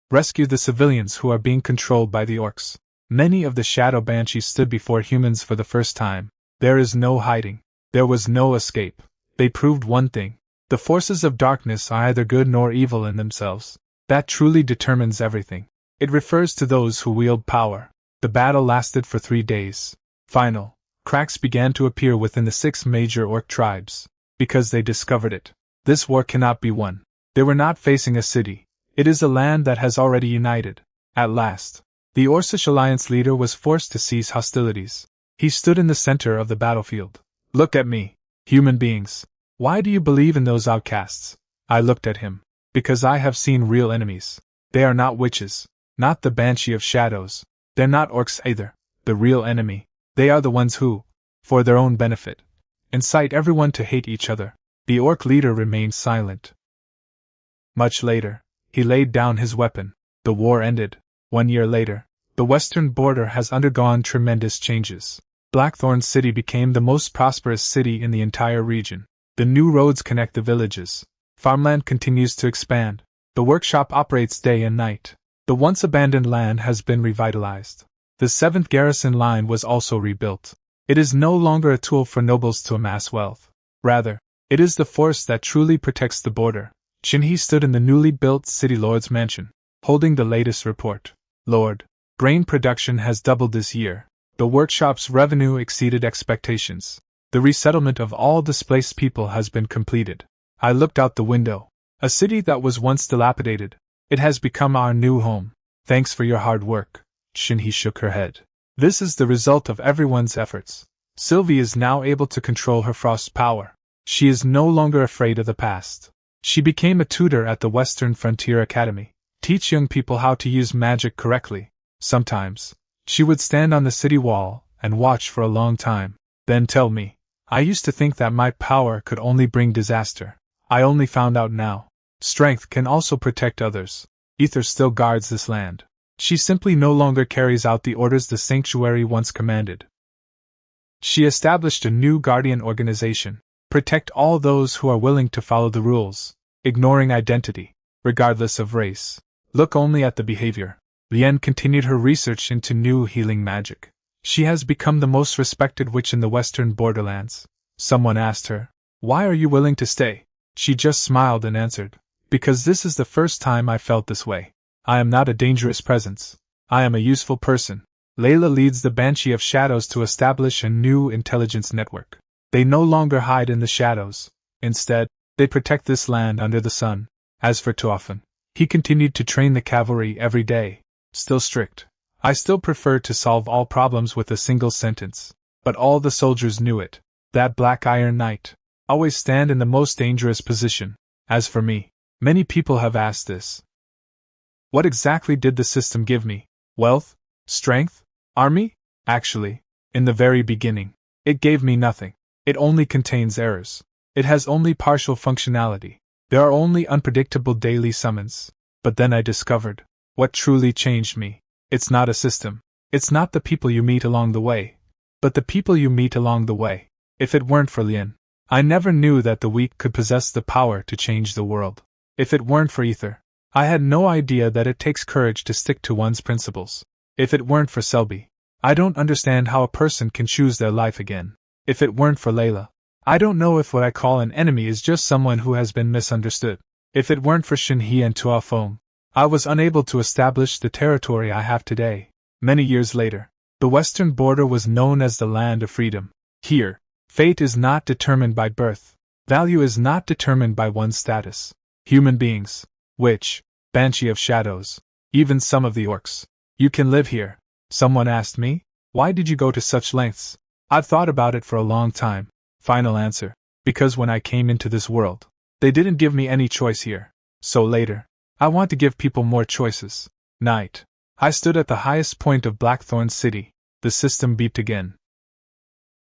Rescue the civilians who are being controlled by the orcs. Many of the Shadow Banshees stood before humans for the first time. There is no hiding. There was no escape. They proved one thing. The forces of darkness are either good nor evil in themselves. That truly determines everything. It refers to those who wield power. The battle lasted for 3 days. Final cracks began to appear within the 6 major orc tribes. Because they discovered it. This war cannot be won. They were not facing a city. It is a land that has already united. At last, the Orcish Alliance leader was forced to cease hostilities. He stood in the center of the battlefield. Look at me, human beings. Why do you believe in those outcasts? I looked at him. Because I have seen real enemies. They are not witches. Not the Banshee of Shadows. They're not orcs either. The real enemy. They are the ones who, for their own benefit, incite everyone to hate each other. The orc leader remained silent. Much later, he laid down his weapon. The war ended. 1 year later, the western border has undergone tremendous changes. Blackthorn City became the most prosperous city in the entire region. The new roads connect the villages. Farmland continues to expand. The workshop operates day and night. The once abandoned land has been revitalized. The 7th garrison line was also rebuilt. It is no longer a tool for nobles to amass wealth. Rather, it is the force that truly protects the border. Shinhee stood in the newly built City Lord's mansion, holding the latest report. Lord, grain production has doubled this year. The workshop's revenue exceeded expectations. The resettlement of all displaced people has been completed. I looked out the window. A city that was once dilapidated. It has become our new home. Thanks for your hard work. Shinhee shook her head. This is the result of everyone's efforts. Sylvie is now able to control her frost power. She is no longer afraid of the past. She became a tutor at the Western Frontier Academy. Teach young people how to use magic correctly. Sometimes, she would stand on the city wall and watch for a long time. Then tell me, I used to think that my power could only bring disaster. I only found out now. Strength can also protect others. Ether still guards this land. She simply no longer carries out the orders the sanctuary once commanded. She established a new guardian organization. Protect all those who are willing to follow the rules, ignoring identity, regardless of race. Look only at the behavior. Lien continued her research into new healing magic. She has become the most respected witch in the western borderlands. Someone asked her, "Why are you willing to stay?" She just smiled and answered, "Because this is the first time I felt this way. I am not a dangerous presence. I am a useful person." Layla leads the Banshee of Shadows to establish a new intelligence network. They no longer hide in the shadows. Instead, they protect this land under the sun. As for Tuofen, he continued to train the cavalry every day. Still strict. I still prefer to solve all problems with a single sentence. But all the soldiers knew it. That Black Iron Knight always stand in the most dangerous position. As for me, many people have asked this. What exactly did the system give me? Wealth? Strength? Army? Actually, in the very beginning, it gave me nothing. It only contains errors. It has only partial functionality. There are only unpredictable daily summons. But then I discovered what truly changed me. It's not a system. It's not the people you meet along the way, but the people you meet along the way. If it weren't for Lien, I never knew that the weak could possess the power to change the world. If it weren't for Ether, I had no idea that it takes courage to stick to one's principles. If it weren't for Selby, I don't understand how a person can choose their life again. If it weren't for Layla, I don't know if what I call an enemy is just someone who has been misunderstood. If it weren't for Shinhee and Tuafeng, I was unable to establish the territory I have today. Many years later, the western border was known as the Land of Freedom. Here, fate is not determined by birth. Value is not determined by one's status. Human beings, witch, banshee of shadows, even some of the orcs. You can live here. Someone asked me, why did you go to such lengths? I've thought about it for a long time. Final answer, because when I came into this world, they didn't give me any choice here. So later, I want to give people more choices. Night. I stood at the highest point of Blackthorn City. The system beeped again.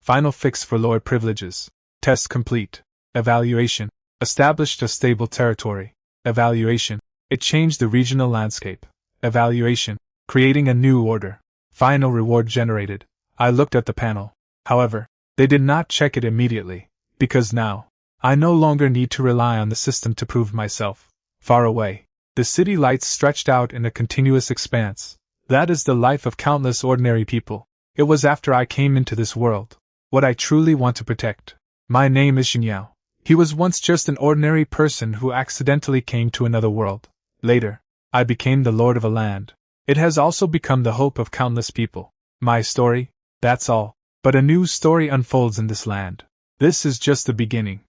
Final fix for lower privileges. Test complete. Evaluation. Established a stable territory. Evaluation. It changed the regional landscape. Evaluation. Creating a new order. Final reward generated. I looked at the panel. However, they did not check it immediately, because now, I no longer need to rely on the system to prove myself. Far away, the city lights stretched out in a continuous expanse. That is the life of countless ordinary people. It was after I came into this world. What I truly want to protect. My name is Xinyao. He was once just an ordinary person who accidentally came to another world. Later, I became the lord of a land. It has also become the hope of countless people. My story, that's all. But a new story unfolds in this land. This is just the beginning.